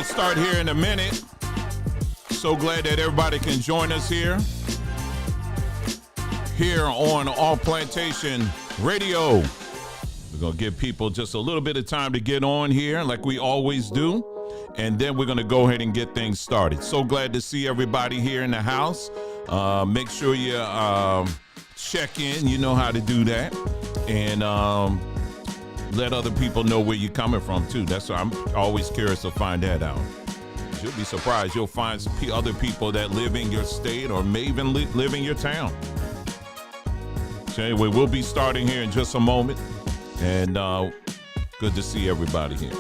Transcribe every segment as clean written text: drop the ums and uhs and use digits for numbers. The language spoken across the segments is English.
Start here in a minute. So glad that everybody can join us here on All Plantation Radio. We're going to give people just a little bit of time to get on here like we always do, and then we're going to go ahead and get things started. So glad to see everybody here in the house. Make sure you check in. You know how to do that. And let other people know where you're coming from, too. That's why I'm always curious to find that out. You'll be surprised. You'll find other people that live in your state or may even live in your town. So anyway, we'll be starting here in just a moment. And good to see everybody here.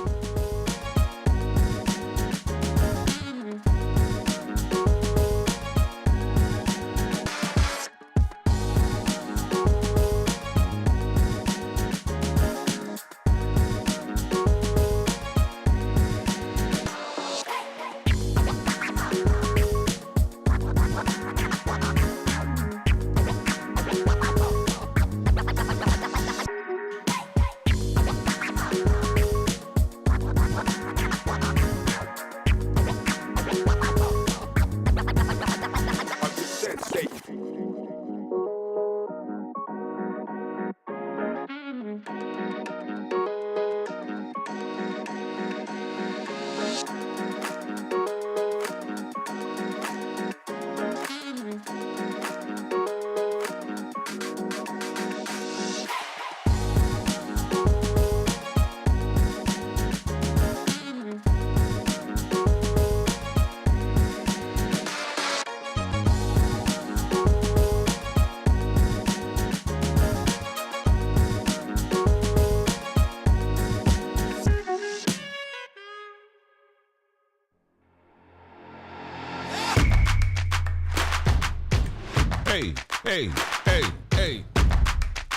Hey.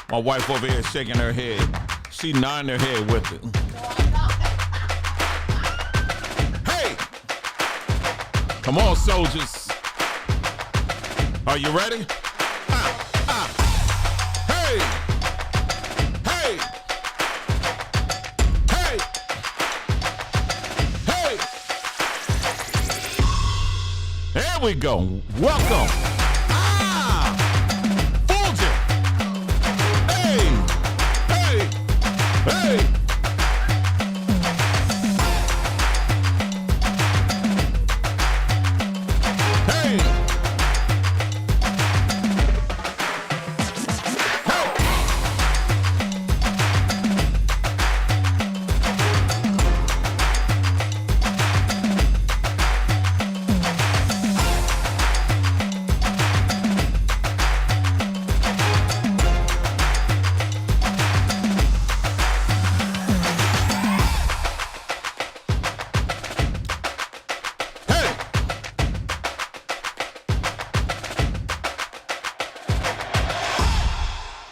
My wife over here shaking her head. She nodding her head with it. Hey! Come on, soldiers. Are you ready? Hey! There we go. Welcome. Hey!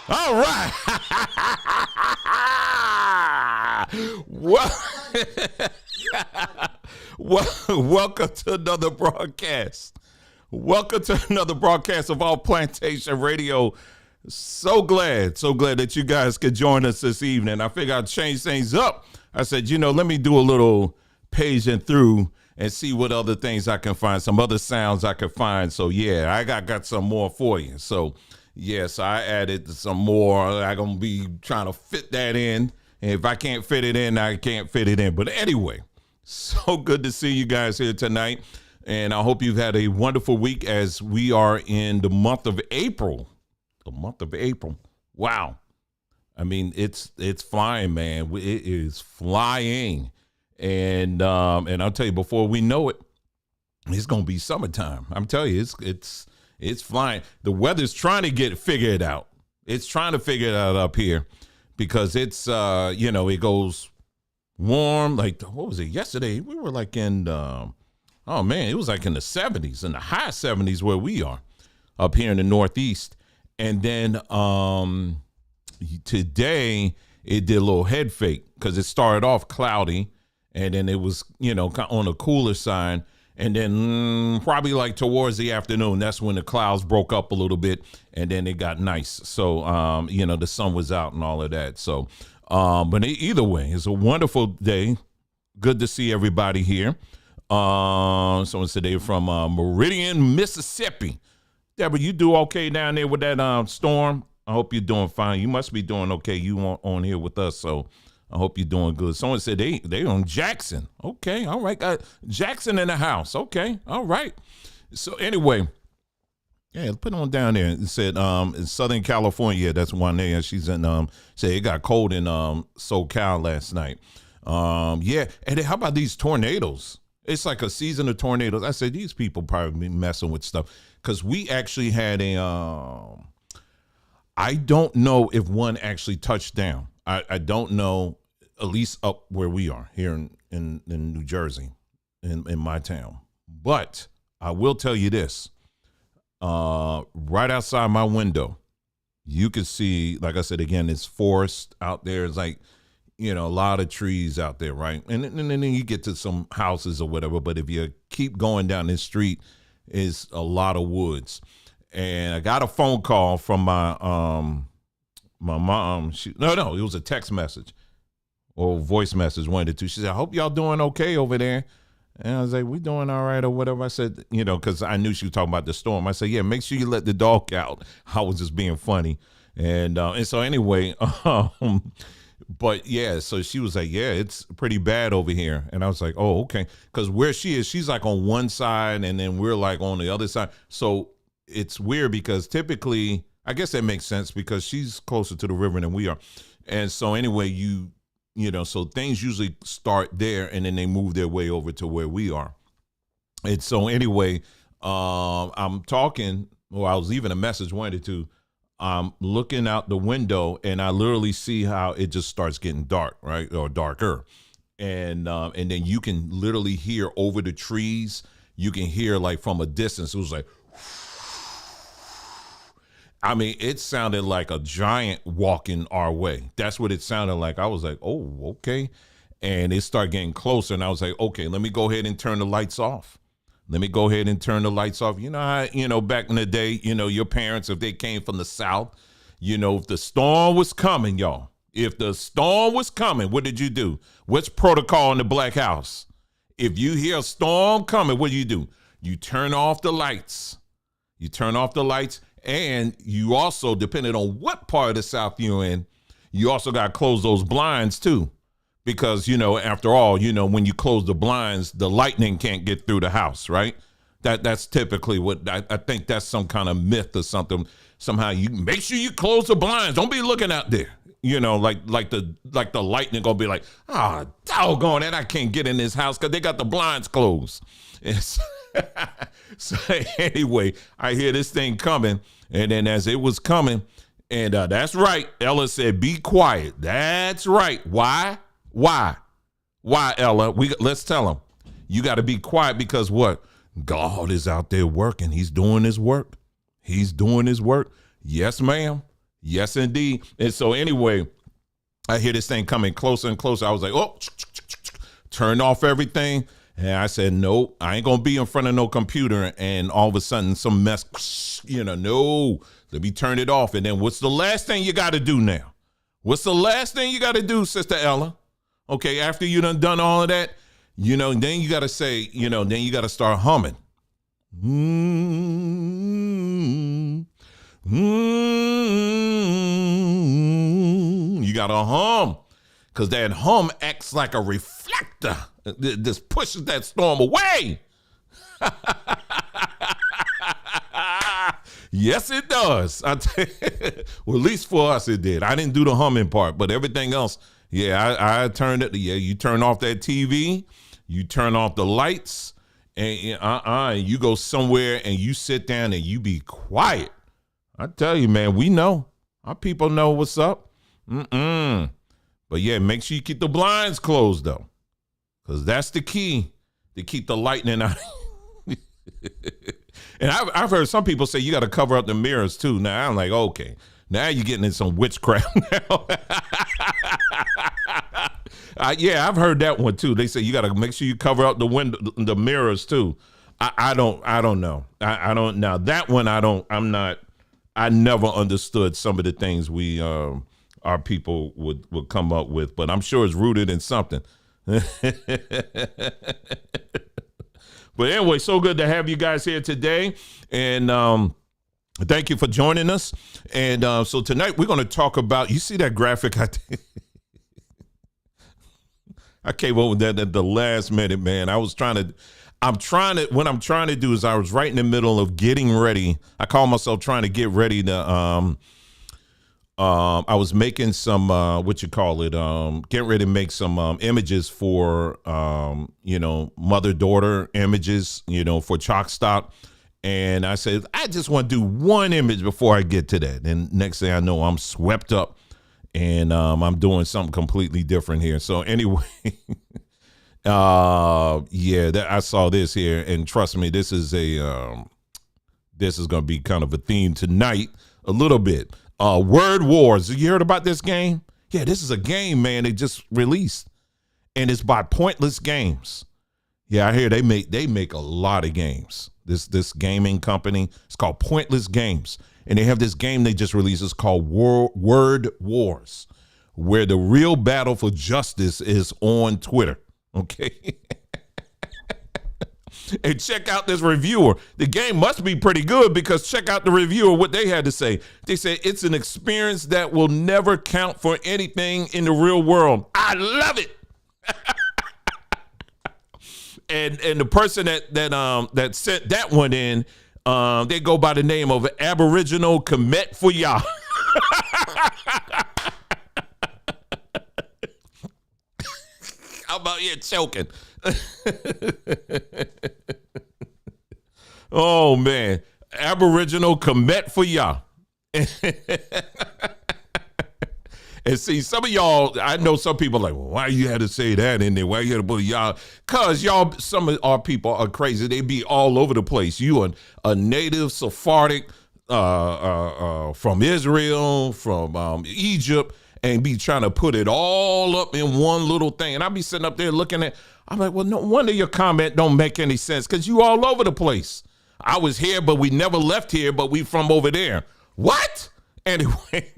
All right. Welcome to another broadcast. Welcome to another broadcast of All Plantation Radio. So glad that you guys could join us this evening. I figured I'd change things up. I said, let me do a little paging through and see what other things I can find, some other sounds I can find. So yeah, I got some more for you. So yes, I added some more. I'm going to be trying to fit that in. And if I can't fit it in, I can't fit it in. But anyway, so good to see you guys here tonight. And I hope you've had a wonderful week as we are in the month of April. The month of April. Wow. I mean, it's flying, man. It is flying. And I'll tell you, before we know it, it's going to be summertime. I'm telling you, it's flying. The weather's trying to get figured out. It's trying to figure it out up here because it's, it goes warm. Like, what was it? Yesterday, we were like in, it was like in the 70s, in the high 70s where we are up here in the Northeast. And then today, it did a little head fake because it started off cloudy and then it was, on a cooler side. And then probably like towards the afternoon, that's when the clouds broke up a little bit and then it got nice. So, the sun was out and all of that. So, but either way, it's a wonderful day. Good to see everybody here. Someone said they're from Meridian, Mississippi. Deborah, you do okay down there with that storm? I hope you're doing fine. You must be doing okay. You on here with us, so I hope you're doing good. Someone said they on Jackson. Okay, all right. Got Jackson in the house. Okay, all right. So anyway, yeah, put on down there. It said in Southern California. That's one there. She's in said it got cold in SoCal last night. Yeah, and then how about these tornadoes? It's like a season of tornadoes. I said these people probably be messing with stuff because we actually had a. I don't know if one actually touched down. I don't know, at least up where we are here in New Jersey, in my town. But I will tell you this: right outside my window, you can see, like I said again, it's forest out there. It's like, a lot of trees out there, right? And then you get to some houses or whatever. But if you keep going down this street, is a lot of woods. And I got a phone call from my mom. No, it was a text message or voice message, one of the two. She said, "I hope y'all doing okay over there." And I was like, "We doing all right or whatever." I said, because I knew she was talking about the storm. I said, "Yeah, make sure you let the dog out." I was just being funny, and so anyway. But yeah, so she was like, "Yeah, it's pretty bad over here." And I was like, "Oh, okay." Because where she is, she's like on one side and then we're like on the other side. So it's weird because typically, I guess that makes sense because she's closer to the river than we are. And so anyway, so things usually start there and then they move their way over to where we are. And so anyway, I'm talking, or I was leaving a message, one or two. I'm looking out the window and I literally see how it just starts getting dark, right? Or darker. And then you can literally hear over the trees, you can hear like from a distance, it was like, I mean, it sounded like a giant walking our way. That's what it sounded like. I was like, oh, okay. And it started getting closer and I was like, okay, let me go ahead and turn the lights off. Let me go ahead and turn the lights off. You know how, back in the day, your parents, if they came from the South, if the storm was coming, y'all, if the storm was coming, what did you do? What's protocol in the Black House? If you hear a storm coming, what do? You turn off the lights. You turn off the lights. And you also, depending on what part of the South you're in, you also got to close those blinds too. Because, after all, when you close the blinds, the lightning can't get through the house, right? That's typically what I think that's some kind of myth or something. Somehow you make sure you close the blinds. Don't be looking out there. Like the lightning gonna be like, doggone it, I can't get in this house because they got the blinds closed. So anyway, I hear this thing coming, and then as it was coming, and that's right, Ella said, "Be quiet." That's right. Why, Ella? Let's tell him. You got to be quiet because what? God is out there working. He's doing his work. He's doing his work. Yes, ma'am. Yes, indeed. And so anyway, I hear this thing coming closer and closer. I was like, oh, turn off everything. And I said, no, I ain't going to be in front of no computer. And all of a sudden some mess, no, let me turn it off. And then what's the last thing you got to do now? What's the last thing you got to do, Sister Ella? Okay, after you done all of that, then you got to say, then you got to start humming. You got to hum, because that hum acts like a reflector. Just pushes that storm away. Yes, it does. Well, at least for us, it did. I didn't do the humming part, but everything else, yeah, I turned it. Yeah, you turn off that TV, you turn off the lights, and you go somewhere and you sit down and you be quiet. I tell you, man, we know. Our people know what's up. But yeah, make sure you keep the blinds closed though, because that's the key to keep the lightning out. And I've heard some people say you got to cover up the mirrors too. Now I'm like, okay, now you're getting in some witchcraft now. Yeah, I've heard that one too. They say you got to make sure you cover up the mirrors too. I don't know. I don't. Now that one, I never understood some of the things our people would come up with, but I'm sure it's rooted in something. But anyway, so good to have you guys here today. And thank you for joining us. And so tonight we're going to talk about, you see that graphic I did? I came up with that at the last minute, man. What I'm trying to do is I was right in the middle of getting ready. I call myself trying to get ready to, I was making some, getting ready to make some images for, mother-daughter images, for Chalk Stock. And I said, I just want to do one image before I get to that. And next thing I know, I'm swept up and I'm doing something completely different here. So anyway, I saw this here. And trust me, this is going to be kind of a theme tonight, a little bit. Word Wars. You heard about this game? Yeah, this is a game, man. They just released, and it's by Pointless Games. Yeah, I hear they make a lot of games. This gaming company, it's called Pointless Games, and they have this game they just released. It's called Word Wars, where the real battle for justice is on Twitter. Okay. And check out this reviewer. The game must be pretty good because check out the reviewer, what they had to say. They said it's an experience that will never count for anything in the real world. I love it. and the person that sent that one in, they go by the name of Aboriginal Commit for Y'all. I'm out here choking. Oh man, Aboriginal Commit for Y'all. And see, some of y'all, I know some people are like, well, why you had to say that in there? Why you had to put y'all? Cause y'all, some of our people are crazy. They be all over the place. You a native Sephardic from Israel, from Egypt, and be trying to put it all up in one little thing. And I be sitting up there looking at, I'm like, well, no wonder your comment don't make any sense because you all over the place. I was here, but we never left here, but we from over there. What? Anyway,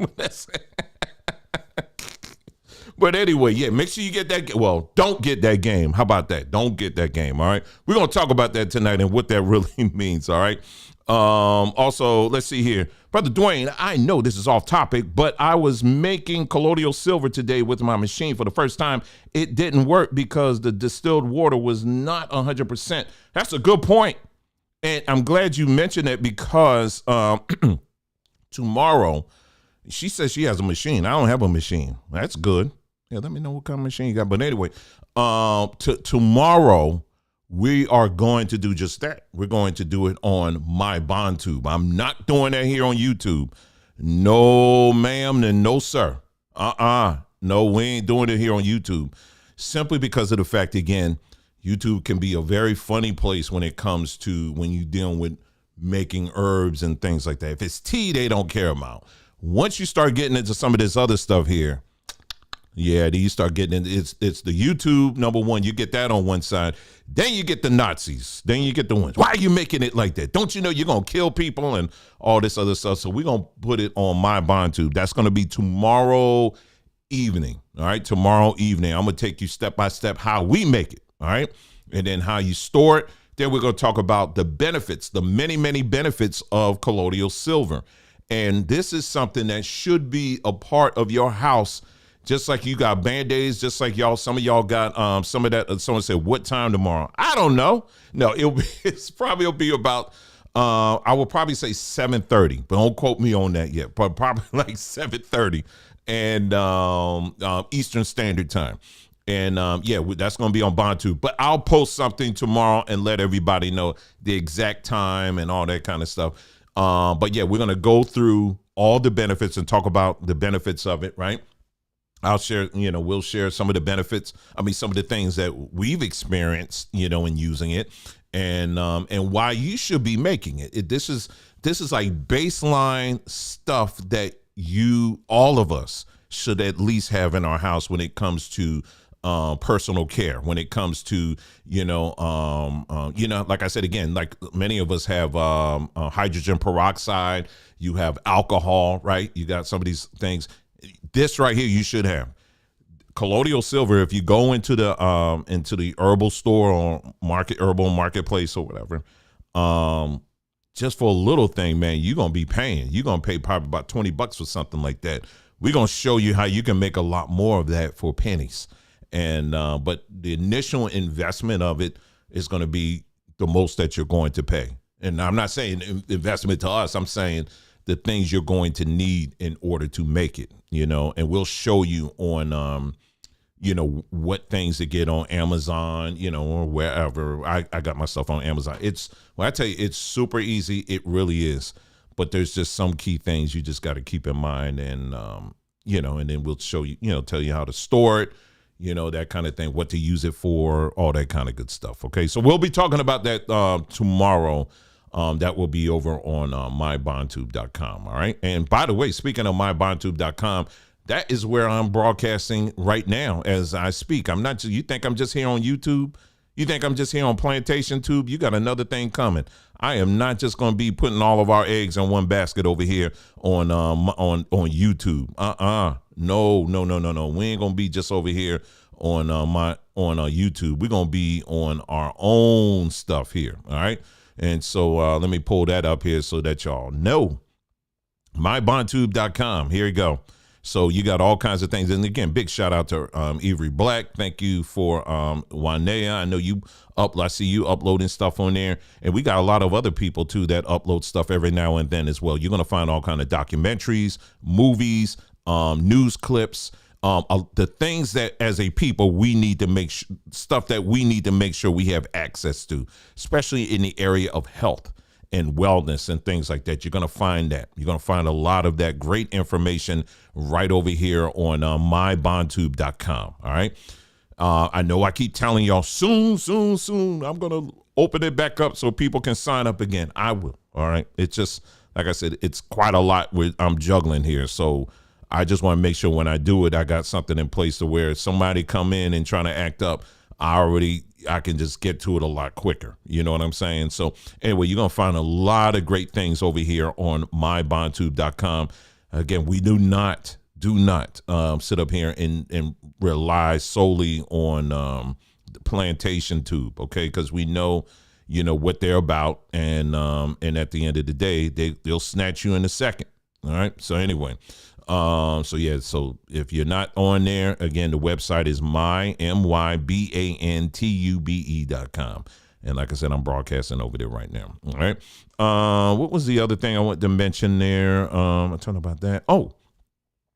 but anyway, yeah, make sure you get that. Well, don't get that game. How about that? Don't get that game. All right. We're going to talk about that tonight and what that really means. All right. Also, let's see here. Brother Dwayne, I know this is off topic, but I was making colloidal silver today with my machine for the first time. It didn't work because the distilled water was not 100%. That's a good point. And I'm glad you mentioned it because tomorrow, she says she has a machine. I don't have a machine. That's good. Yeah, let me know what kind of machine you got. But anyway, tomorrow, we are going to do just that. We're going to do it on my BondTube. I'm not doing that here on YouTube. No, ma'am, and no, sir. No, we ain't doing it here on YouTube. Simply because of the fact, again, YouTube can be a very funny place when it comes to when you're dealing with making herbs and things like that. If it's tea, they don't care about. Once you start getting into some of this other stuff here, yeah, you start getting it's the YouTube, number one, you get that on one side. Then you get the Nazis. Then you get the ones. Why are you making it like that? Don't you know you're going to kill people and all this other stuff? So we're going to put it on my BondTube. That's going to be tomorrow evening. All right, tomorrow evening. I'm going to take you step by step how we make it. All right, and then how you store it. Then we're going to talk about the benefits, the many, many benefits of colloidal silver. And this is something that should be a part of your house. Just like you got Band-Aids, just like y'all, some of y'all got some of that. Someone said, what time tomorrow? I don't know. No, it's probably be about, I will probably say 7:30, but don't quote me on that yet, but probably like 7:30 and Eastern Standard Time. And yeah, that's going to be on BondTube, but I'll post something tomorrow and let everybody know the exact time and all that kind of stuff. But yeah, we're going to go through all the benefits and talk about the benefits of it, right? I'll share, we'll share some of the benefits. I mean, some of the things that we've experienced, in using it and why you should be making it. This is like baseline stuff that all of us should at least have in our house when it comes to personal care, when it comes to, like I said, again, like many of us have hydrogen peroxide, you have alcohol, right? You got some of these things. This right here, you should have colloidal silver. If you go into the herbal store or herbal marketplace or whatever, just for a little thing, man, you're gonna be paying. You're gonna pay probably about $20 for something like that. We're gonna show you how you can make a lot more of that for pennies. And but the initial investment of it is going to be the most that you're going to pay. And I'm not saying investment to us. I'm saying the things you're going to need in order to make it, and we'll show you on, what things to get on Amazon, or wherever. I got my stuff on Amazon. When I tell you it's super easy, it really is. But there's just some key things you just got to keep in mind. And, and then we'll show you, tell you how to store it, that kind of thing, what to use it for, all that kind of good stuff. Okay. So we'll be talking about that tomorrow. That will be over on mybondtube.com. All right. And by the way, speaking of mybondtube.com, that is where I'm broadcasting right now as I speak. I'm not, you think I'm just here on YouTube? You think I'm just here on Plantation Tube? You got another thing coming. I am not just going to be putting all of our eggs in one basket over here on YouTube. No. We ain't going to be just over here on YouTube. We're going to be on our own stuff here. All right. And so let me pull that up here so that y'all know. mybondtube.com. Here you go. So you got all kinds of things. And again, big shout out to Avery Black. Thank you for Wanea. I know I see you uploading stuff on there. And we got a lot of other people too that upload stuff every now and then as well. You're going to find all kind of documentaries, movies, news clips, the things that as a people we need to stuff that we need to make sure we have access to, especially in the area of health and wellness and things like that. You're going to find that. You're going to find a lot of that great information right over here on mybondtube.com. All right. I know I keep telling y'all soon, I'm going to open it back up so people can sign up again. I will. All right. It's just, like I said, it's quite a lot I'm juggling here. So I just want to make sure when I do it, I got something in place to where somebody come in and trying to act up, I can just get to it a lot quicker. You know what I'm saying? So anyway, you're going to find a lot of great things over here on mybondtube.com. Again, we do not sit up here and rely solely on the Plantation Tube. Okay. Because we know, what they're about. And at the end of the day, they'll snatch you in a second. All right. So anyway, so if you're not on there, again, the website is mybandtube.com. And like I said, I'm broadcasting over there right now. All right. What was the other thing I wanted to mention there? I'm talking about that. Oh,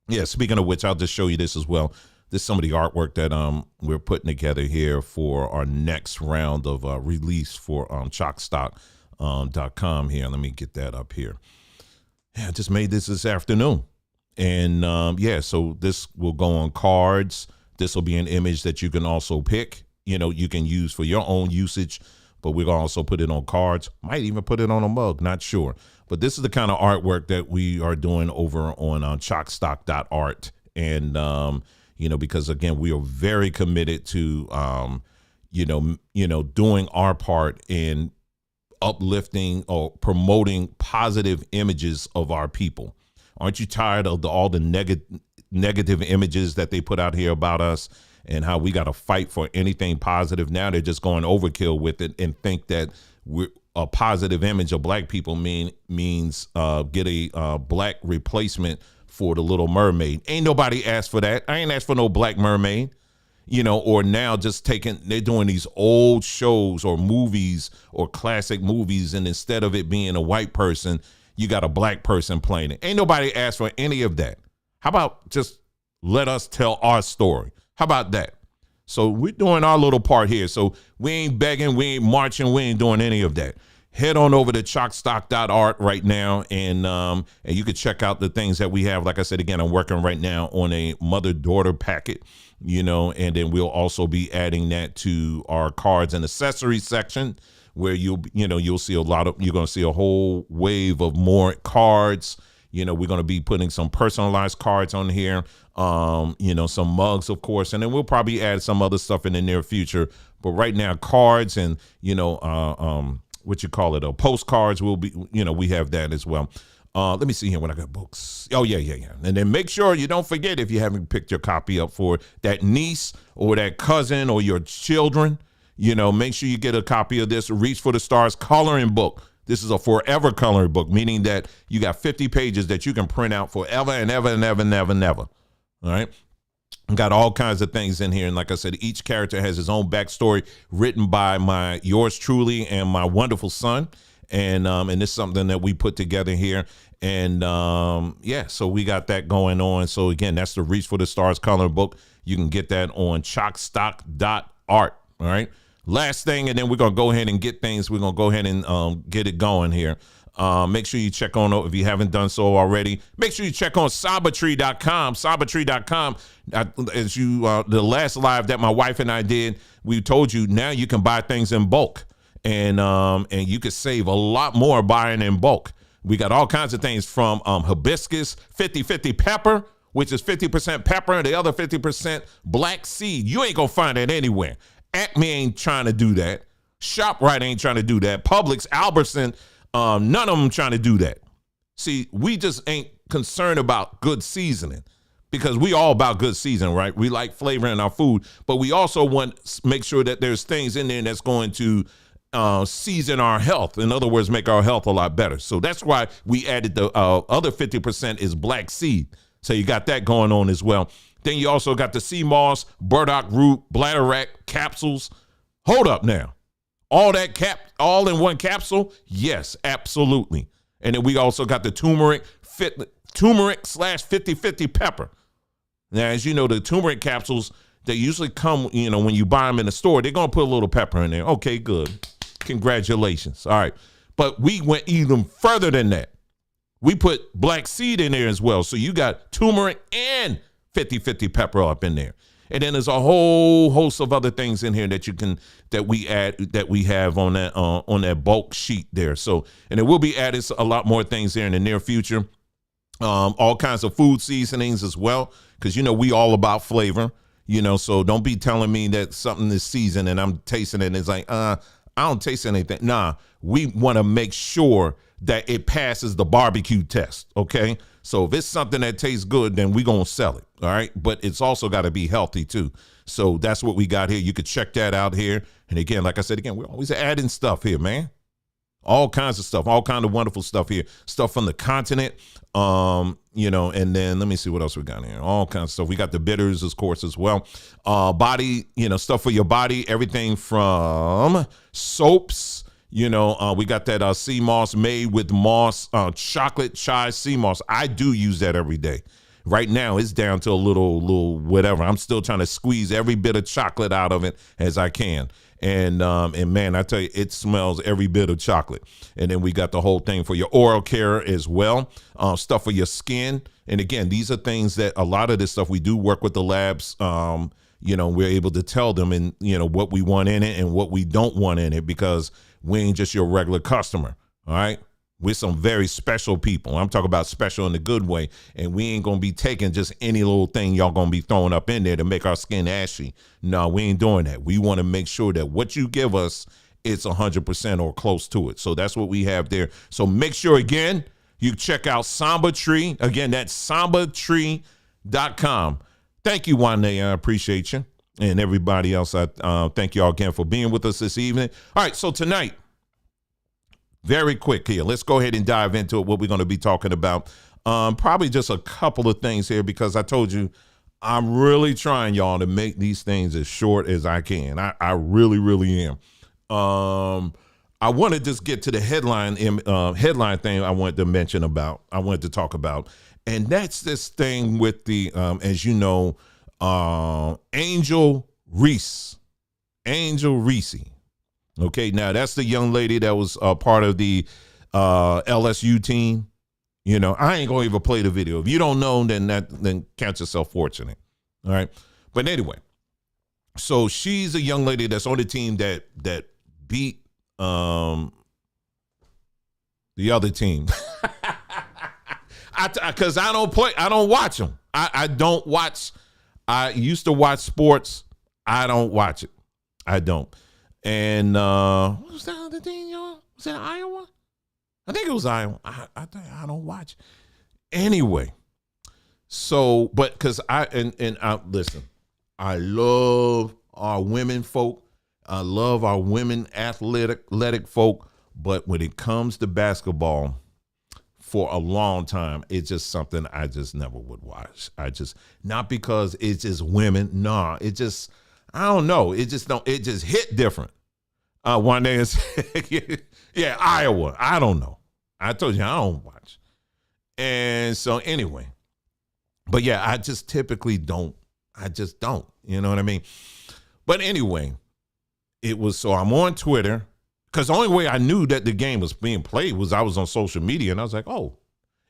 yeah. Speaking of which, I'll just show you this as well. This is some of the artwork that we're putting together here for our next round of release for chalkstock.com here. Let me get that up here. Yeah, I just made this afternoon. And so this will go on cards. This will be an image that you can also pick, you can use for your own usage, but we're going to also put it on cards, might even put it on a mug, not sure. But this is the kind of artwork that we are doing over on chalkstock.art. And, because again, we are very committed to, doing our part in uplifting or promoting positive images of our people. Aren't you tired of all the negative images that they put out here about us and how we got to fight for anything positive? Now they're just going overkill with it and think that a positive image of black people means get a black replacement for the Little Mermaid. Ain't nobody asked for that. I ain't asked for no black mermaid, or now they're doing these old shows or movies or classic movies. And instead of it being a white person, you got a black person playing it. Ain't nobody asked for any of that. How about just let us tell our story? How about that? So we're doing our little part here. So we ain't begging, we ain't marching, we ain't doing any of that. Head on over to chalkstock.art right now, and you can check out the things that we have. Like I said, again, I'm working right now on a mother-daughter packet, and then we'll also be adding that to our cards and accessories section, where you'll see you're going to see a whole wave of more cards. We're going to be putting some personalized cards on here, some mugs, of course, and then we'll probably add some other stuff in the near future. But right now, cards and, postcards will be, we have that as well. Let me see here when I got books. Oh, yeah. And then make sure you don't forget, if you haven't picked your copy up for that niece or that cousin or your children, make sure you get a copy of this Reach for the Stars coloring book. This is a forever coloring book, meaning that you got 50 pages that you can print out forever and ever and ever and ever and ever. All right. Got all kinds of things in here. And like I said, each character has his own backstory written by yours truly and my wonderful son. And it's something that we put together here. And so we got that going on. So again, that's the Reach for the Stars coloring book. You can get that on chalkstock.art. All right. Last thing, and then we're going to go ahead and get things. We're going to go ahead and get it going here. Make sure you check on, if you haven't done so already, make sure you check on sabatree.com. Sabatree.com. As the last live that my wife and I did, we told you now you can buy things in bulk, and you can save a lot more buying in bulk. We got all kinds of things from hibiscus, 50-50 pepper, which is 50% pepper and the other 50% black seed. You ain't gonna find that anywhere. Acme ain't trying to do that. ShopRite ain't trying to do that. Publix, Albertson, none of them trying to do that. See, we just ain't concerned about good seasoning, because we all about good seasoning, right? We like flavor in our food, but we also want to make sure that there's things in there that's going to season our health. In other words, make our health a lot better. So that's why we added the other 50% is black seed. So you got that going on as well. Then you also got the sea moss, burdock root, bladderwrack capsules. Hold up now. All in one capsule? Yes, absolutely. And then we also got the turmeric / 50-50 pepper. Now, as you know, the turmeric capsules, they usually come, when you buy them in the store, they're going to put a little pepper in there. Okay, good. Congratulations. All right. But we went even further than that. We put black seed in there as well. So you got turmeric and 50-50 pepper up in there. And then there's a whole host of other things in here that we have on that bulk sheet there. So, and it will be added a lot more things there in the near future. All kinds of food seasonings as well, because we all about flavor. So don't be telling me that something is seasoned and I'm tasting it and it's like, I don't taste anything. Nah, we want to make sure that it passes the barbecue test. Okay. So if it's something that tastes good, then we're going to sell it. All right. But it's also got to be healthy too. So that's what we got here. You could check that out here. And again, like I said, we're always adding stuff here, man. All kinds of stuff, all kind of wonderful stuff here. Stuff from the continent, and then let me see what else we got here. All kinds of stuff. We got the bitters, of course, as well. Body, stuff for your body. Everything from soaps. We got that sea moss made with moss, chocolate chai sea moss. I do use that every day. Right now, it's down to a little whatever. I'm still trying to squeeze every bit of chocolate out of it as I can. And man, I tell you, it smells every bit of chocolate. And then we got the whole thing for your oral care as well, stuff for your skin. And again, these are things that a lot of this stuff we do work with the labs. We're able to tell them and what we want in it and what we don't want in it, because we ain't just your regular customer. All right. We're some very special people. I'm talking about special in the good way. And we ain't going to be taking just any little thing y'all going to be throwing up in there to make our skin ashy. No, we ain't doing that. We want to make sure that what you give us, it's 100% or close to it. So that's what we have there. So make sure, again, you check out Samba Tree. Again, that's sambatree.com. Thank you, Wande. I appreciate you. And everybody else, I thank you all again for being with us this evening. All right, so tonight, very quick here. Let's go ahead and dive into it, what we're going to be talking about. Probably just a couple of things here, because I told you I'm really trying, y'all, to make these things as short as I can. I really, really am. I want to just get to the headline thing I wanted to mention about. I wanted to talk about. And that's this thing with the, as you know, Angel Reese. Okay, now that's the young lady that was part of the LSU team. I ain't gonna even play the video. If you don't know, then count yourself fortunate. All right, but anyway, so she's a young lady that's on the team that beat the other team. Because I don't watch them. I don't watch. I used to watch sports. I don't watch it. I don't. And what was that other thing, y'all? Was that Iowa? I think it was Iowa. I don't watch. Anyway, so, but because listen, I love our women folk. I love our women athletic folk. But when it comes to basketball, for a long time, it's just something I just never would watch. Not because it's just women. No, it just, I don't know. It just hit different. One day it's, yeah, Iowa. I don't know. I told you I don't watch. And so anyway, but yeah, I just typically don't. I just don't. You know what I mean? But anyway, so I'm on Twitter. Because the only way I knew that the game was being played was I was on social media, and I was like, oh.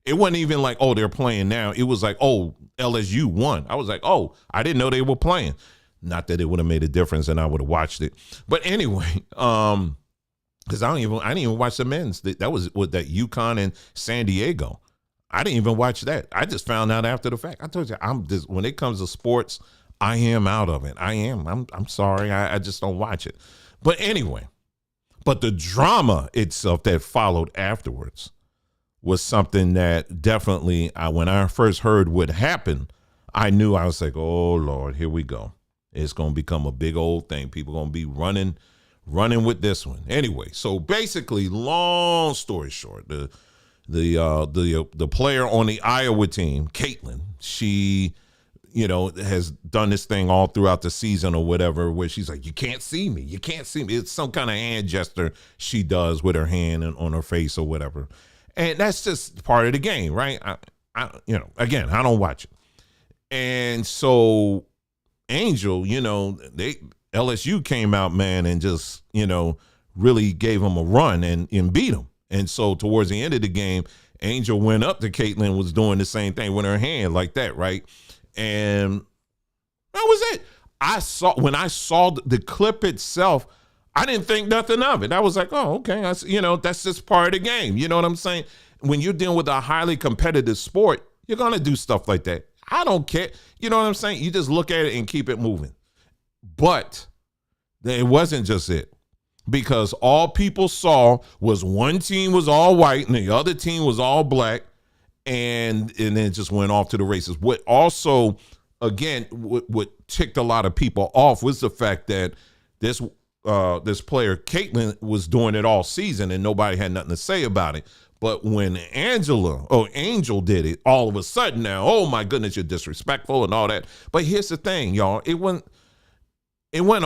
It wasn't even like, oh, they're playing now. It was like, oh, LSU won. I was like, oh, I didn't know they were playing. Not that it would have made a difference and I would have watched it. But anyway, because I didn't even watch the men's. That was with that UConn and San Diego. I didn't even watch that. I just found out after the fact. I told you, when it comes to sports, I am out of it. I am. I'm sorry. I just don't watch it. But anyway. But the drama itself that followed afterwards was something that definitely, when I first heard what happened, I knew. I was like, oh, Lord, here we go. It's going to become a big old thing. People are going to be running with this one. Anyway, so basically, long story short, the player on the Iowa team, Caitlin, she has done this thing all throughout the season or whatever, where she's like, you can't see me. You can't see me. It's some kind of hand gesture she does with her hand and on her face or whatever. And that's just part of the game, right? Again, I don't watch it. And so Angel, LSU came out, man, and just, really gave them a run and beat them. And so towards the end of the game, Angel went up to Caitlin, was doing the same thing with her hand like that, right? And that was it. When I saw the clip itself, I didn't think nothing of it. I was like, oh, okay. That's just part of the game. You know what I'm saying? When you're dealing with a highly competitive sport, you're going to do stuff like that. I don't care. You know what I'm saying? You just look at it and keep it moving. But it wasn't just it. Because all people saw was one team was all white and the other team was all black. And then it just went off to the races. What also, again, what ticked a lot of people off was the fact that this player, Caitlin, was doing it all season and nobody had nothing to say about it. But when Angel did it, all of a sudden now, oh my goodness, you're disrespectful and all that. But here's the thing, y'all. It wasn't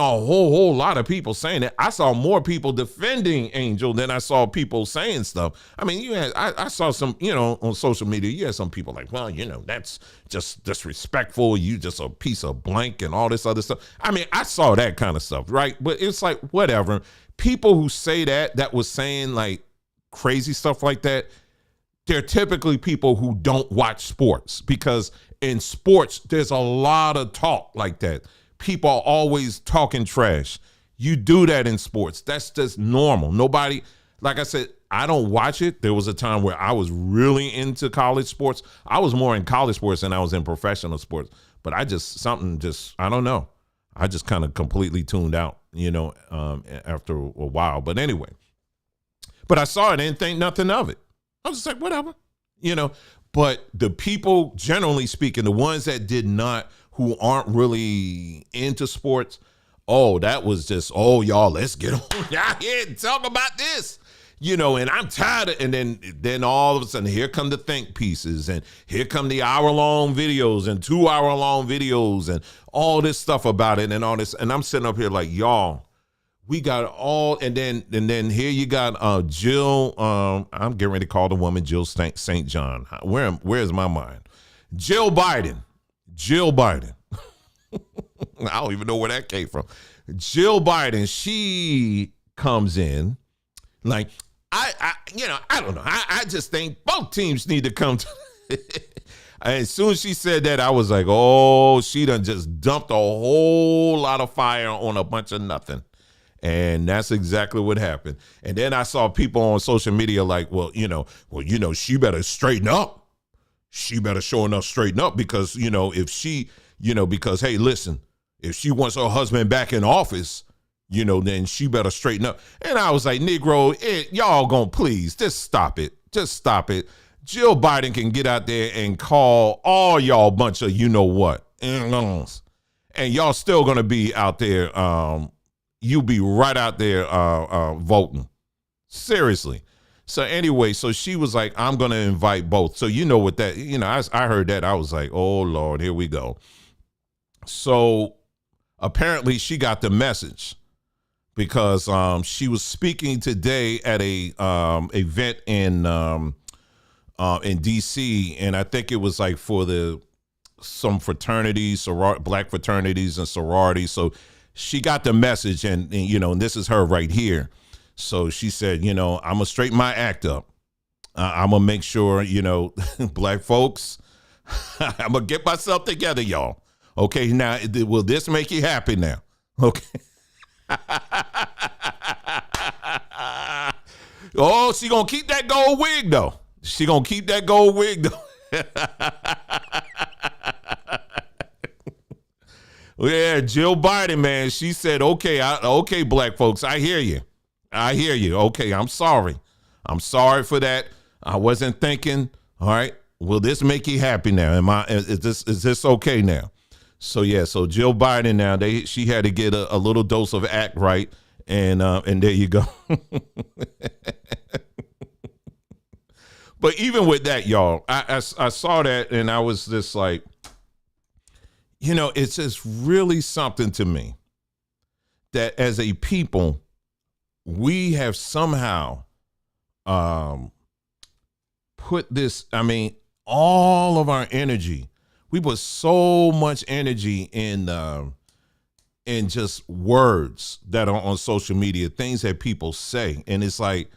a whole lot of people saying it. I saw more people defending Angel than I saw people saying stuff. I mean, I saw some, on social media, you had some people like, well, that's just disrespectful. You just a piece of blank and all this other stuff. I mean, I saw that kind of stuff, right? But it's like, whatever. People who say that was saying like crazy stuff like that, they're typically people who don't watch sports, because in sports, there's a lot of talk like that. People are always talking trash. You do that in sports. That's just normal. Nobody, like I said, I don't watch it. There was a time where I was really into college sports. I was more in college sports than I was in professional sports. But I don't know. I just kind of completely tuned out, after a while. But anyway, but I saw it and didn't think nothing of it. I was just like, whatever, But the people, generally speaking, the ones that did not, who aren't really into sports, that was just, y'all, let's get on out here and talk about this, and I'm tired of, and then all of a sudden, here come the think pieces, and here come the hour-long videos and 2-hour-long videos and all this stuff about it and all this, and I'm sitting up here like, y'all, we got all, and then here you got Jill, I'm getting ready to call the woman Jill St. John. Where's my mind? Jill Biden. I don't even know where that came from. Jill Biden, she comes in like, I don't know. I just think both teams need to come to. As soon as she said that, I was like, oh, she done just dumped a whole lot of fire on a bunch of nothing. And that's exactly what happened. And then I saw people on social media like, she better straighten up. She better show enough straighten up, because, if she, because, hey, listen, if she wants her husband back in office, then she better straighten up. And I was like, Negro, y'all gonna please just stop it. Just stop it. Jill Biden can get out there and call all y'all bunch of you know what. And y'all still gonna be out there. You'll be right out there voting. Seriously. So anyway, so she was like, I'm gonna invite both. So you know what that, I heard that. I was like, oh Lord, here we go. So apparently she got the message because she was speaking today at a event in DC, and I think it was like for some fraternities, black fraternities and sororities. So she got the message, and this is her right here. So she said, I'm gonna straighten my act up. I'm gonna make sure, black folks, I'm gonna get myself together, y'all. Okay, now will this make you happy now? Okay. Oh, she gonna keep that gold wig though. She gonna keep that gold wig though. Yeah, Jill Biden, man. She said, okay, black folks, I hear you. Okay, I'm sorry. I'm sorry for that. I wasn't thinking. All right. Will this make you happy now? Is this okay now? So yeah, so Jill Biden now, she had to get a little dose of act right, and there you go. But even with that, y'all, I saw that and I was just like, it's just really something to me that as a people, we have somehow put this, all of our energy. We put so much energy in just words that are on social media, things that people say. And it's like,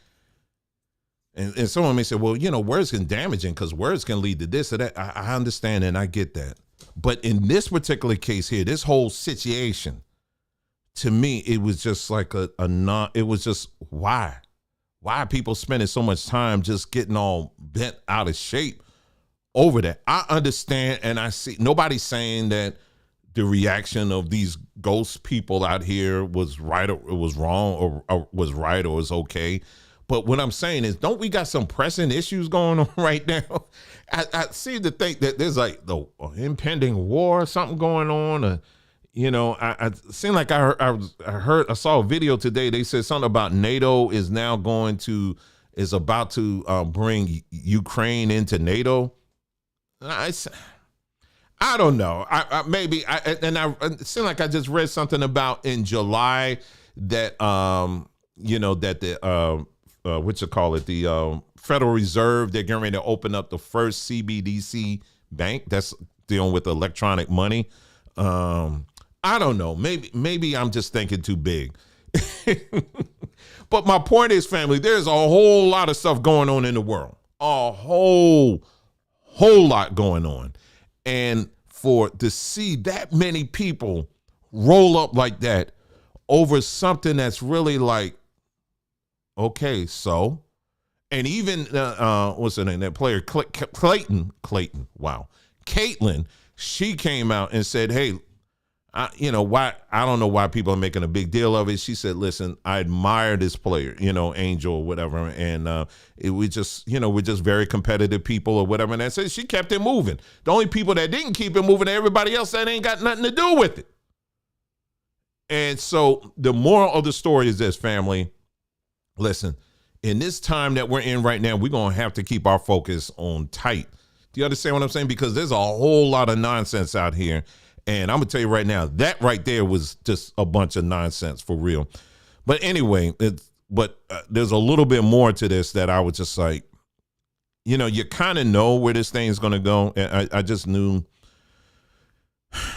and someone may say, well, words can damaging because words can lead to this or that. I understand and I get that. But in this particular case here, this whole situation, to me, it was just like it was just why are people spending so much time just getting all bent out of shape over that? I understand, and I see nobody's saying that the reaction of these ghost people out here was right or it was wrong or was right or was okay. But what I'm saying is, don't we got some pressing issues going on right now? I seem to think that there's like the impending war or something going on. I seem like I saw a video today. They said something about NATO is about to bring Ukraine into NATO. I don't know. It seemed like I just read something about in July that the Federal Reserve, they're getting ready to open up the first CBDC bank that's dealing with electronic money. I don't know. Maybe I'm just thinking too big. But my point is, family, there's a whole lot of stuff going on in the world. A whole lot going on. And to see that many people roll up like that over something that's really like, okay, so, and even what's her name? That player Clayton. Wow, Caitlin. She came out and said, "Hey, why? I don't know why people are making a big deal of it." She said, "Listen, I admire this player, Angel or whatever, and we're just very competitive people or whatever." And I said she kept it moving. The only people that didn't keep it moving are everybody else that ain't got nothing to do with it. And so the moral of the story is this, family. Listen, in this time that we're in right now, we're going to have to keep our focus on tight. Do you understand what I'm saying? Because there's a whole lot of nonsense out here. And I'm going to tell you right now, that right there was just a bunch of nonsense for real. But anyway, there's a little bit more to this that I was just like, you kind of know where this thing is going to go. And I just knew.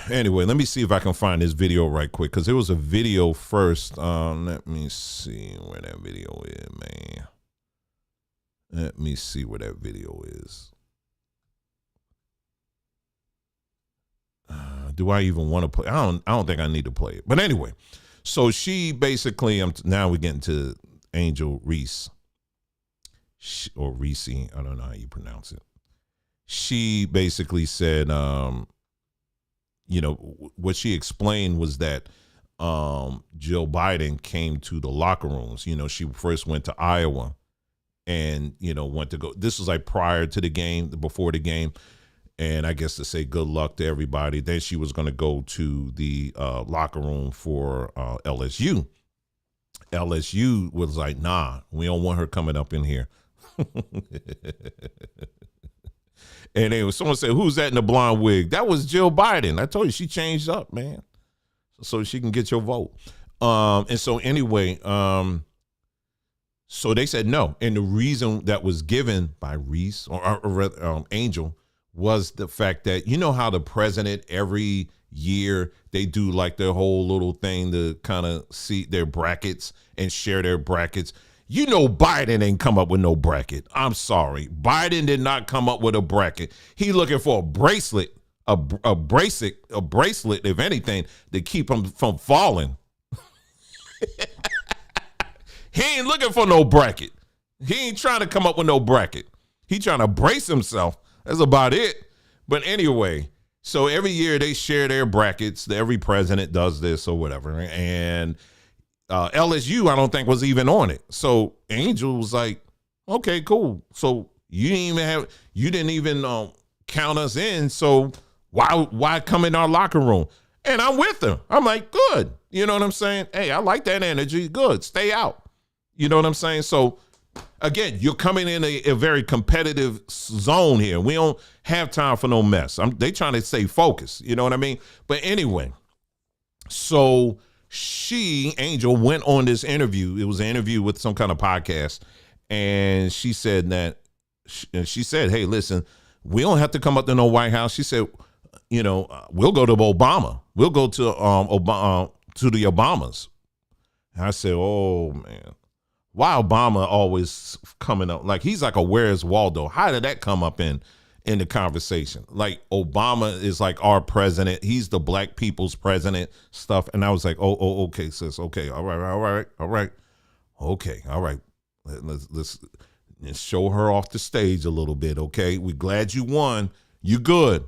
Anyway, let me see if I can find this video right quick, because there was a video first. Let me see where that video is, man. Let me see where that video is. Do I even want to play? I don't think I need to play it. But anyway, so she basically, now we're getting to Angel Reese. Or Reese, I don't know how you pronounce it. She basically said, what she explained was that Jill Biden came to the locker rooms. You know, she first went to Iowa and, you know, went to go. This was like prior to the game, before the game. And I guess to say good luck to everybody. Then she was going to go to the locker room for LSU. LSU was like, nah, we don't want her coming up in here. And then someone said, who's that in the blonde wig? That was Jill Biden. I told you she changed up, man, so she can get your vote. And so anyway, so they said no. And the reason that was given by Reese or Angel was the fact that, you know how the president every year they do like their whole little thing to kind of see their brackets and share their brackets. You know, Biden ain't come up with no bracket. I'm sorry. Biden did not come up with a bracket. He looking for a bracelet, a bracelet, if anything, to keep him from falling. He ain't looking for no bracket. He ain't trying to come up with no bracket. He trying to brace himself. That's about it. But anyway, so every year they share their brackets. Every president does this or whatever. And LSU, I don't think, was even on it. So Angel was like, okay, cool. So you didn't even count us in. So why come in our locker room? And I'm with her. I'm like, good. You know what I'm saying? Hey, I like that energy. Good. Stay out. You know what I'm saying? So again, you're coming in a very competitive zone here. We don't have time for no mess. They trying to stay focused. You know what I mean? But anyway, so Angel went on this interview. It was an interview with some kind of podcast. And she said, hey, listen, we don't have to come up to no White House. She said, you know, we'll go to Obama. We'll go to the Obamas. And I said, oh, man. Why Obama always coming up? Like, he's like a Where's Waldo. How did that come up in the conversation? Like, Obama is like our president. He's the black people's president stuff. And I was like, oh, okay, sis. Okay. All right. Okay. All right. Let's show her off the stage a little bit. Okay. We're glad you won. You good.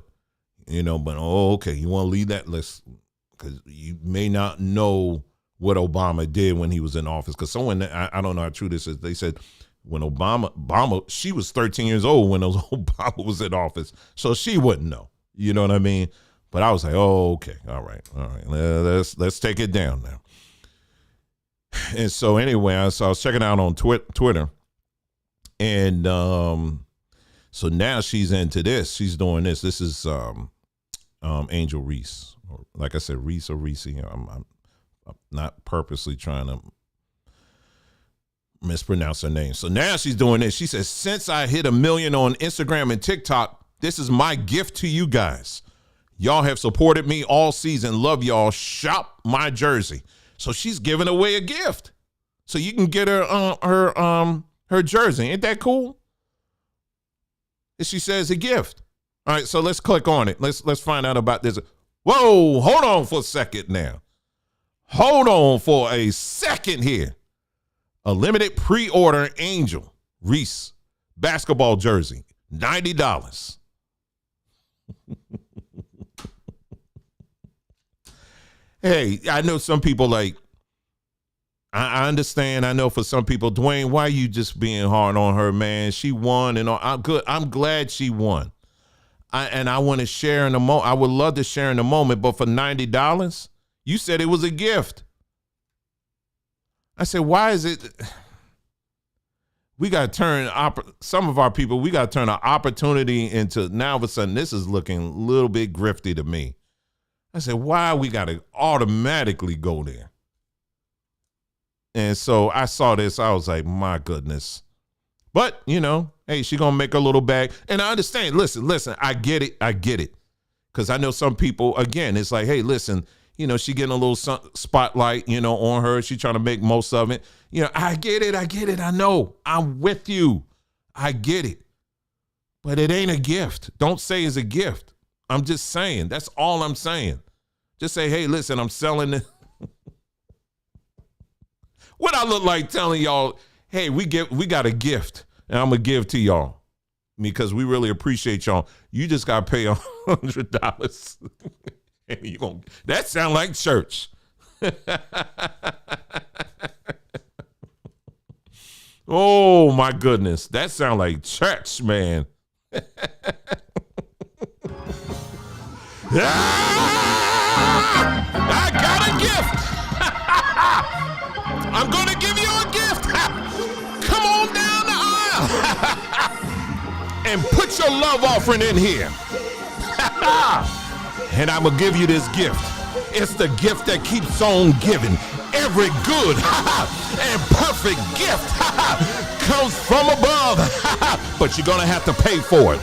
You know, but okay. You want to leave that list because you may not know what Obama did when he was in office. Because someone, I don't know how true this is, they said when Obama, she was 13 years old when Obama was in office. So she wouldn't know. You know what I mean? But I was like, oh, okay. All right. Let's take it down now. And so anyway, I was checking out on Twitter. And so now she's into this. She's doing this. This is Angel Reese. Like I said, Reese or Reese. I'm not purposely trying to mispronounce her name. So now she's doing this. She says, since I hit 1 million on Instagram and TikTok, this is my gift to you guys. Y'all have supported me all season. Love y'all. Shop my jersey. So she's giving away a gift. So you can get her jersey. Ain't that cool? And she says a gift. All right, so let's click on it. Let's find out about this. Whoa, hold on for a second now. Hold on for a second here. A limited pre-order Angel Reese basketball jersey, $90. Hey, I know some people like, I understand. I know for some people, Dwayne, why you just being hard on her, man? She won and all. I'm good. I'm glad she won. I want to share in the moment. I would love to share in the moment, but for $90, you said it was a gift. I said, why is it? We got to turn some of our people, we got to turn an opportunity into, now all of a sudden, this is looking a little bit grifty to me. I said, why we got to automatically go there? And so I saw this. I was like, my goodness. But, you know, hey, she going to make a little bag. And I understand. Listen, I get it. Because I know some people, again, it's like, hey, listen, you know, she getting a little spotlight, you know, on her. She trying to make most of it. You know, I get it. I know. I'm with you. I get it. But it ain't a gift. Don't say it's a gift. I'm just saying. That's all I'm saying. Just say, hey, listen, I'm selling it. What I look like telling y'all, hey, we got a gift, and I'm going to give to y'all because we really appreciate y'all. You just got to pay $100. And that sound like church. Oh my goodness. That sounds like church, man. I got a gift. I'm going to give you a gift. Come on down the aisle and put your love offering in here. And I'm going to give you this gift. It's the gift that keeps on giving. Every good and perfect gift comes from above. But you're going to have to pay for it.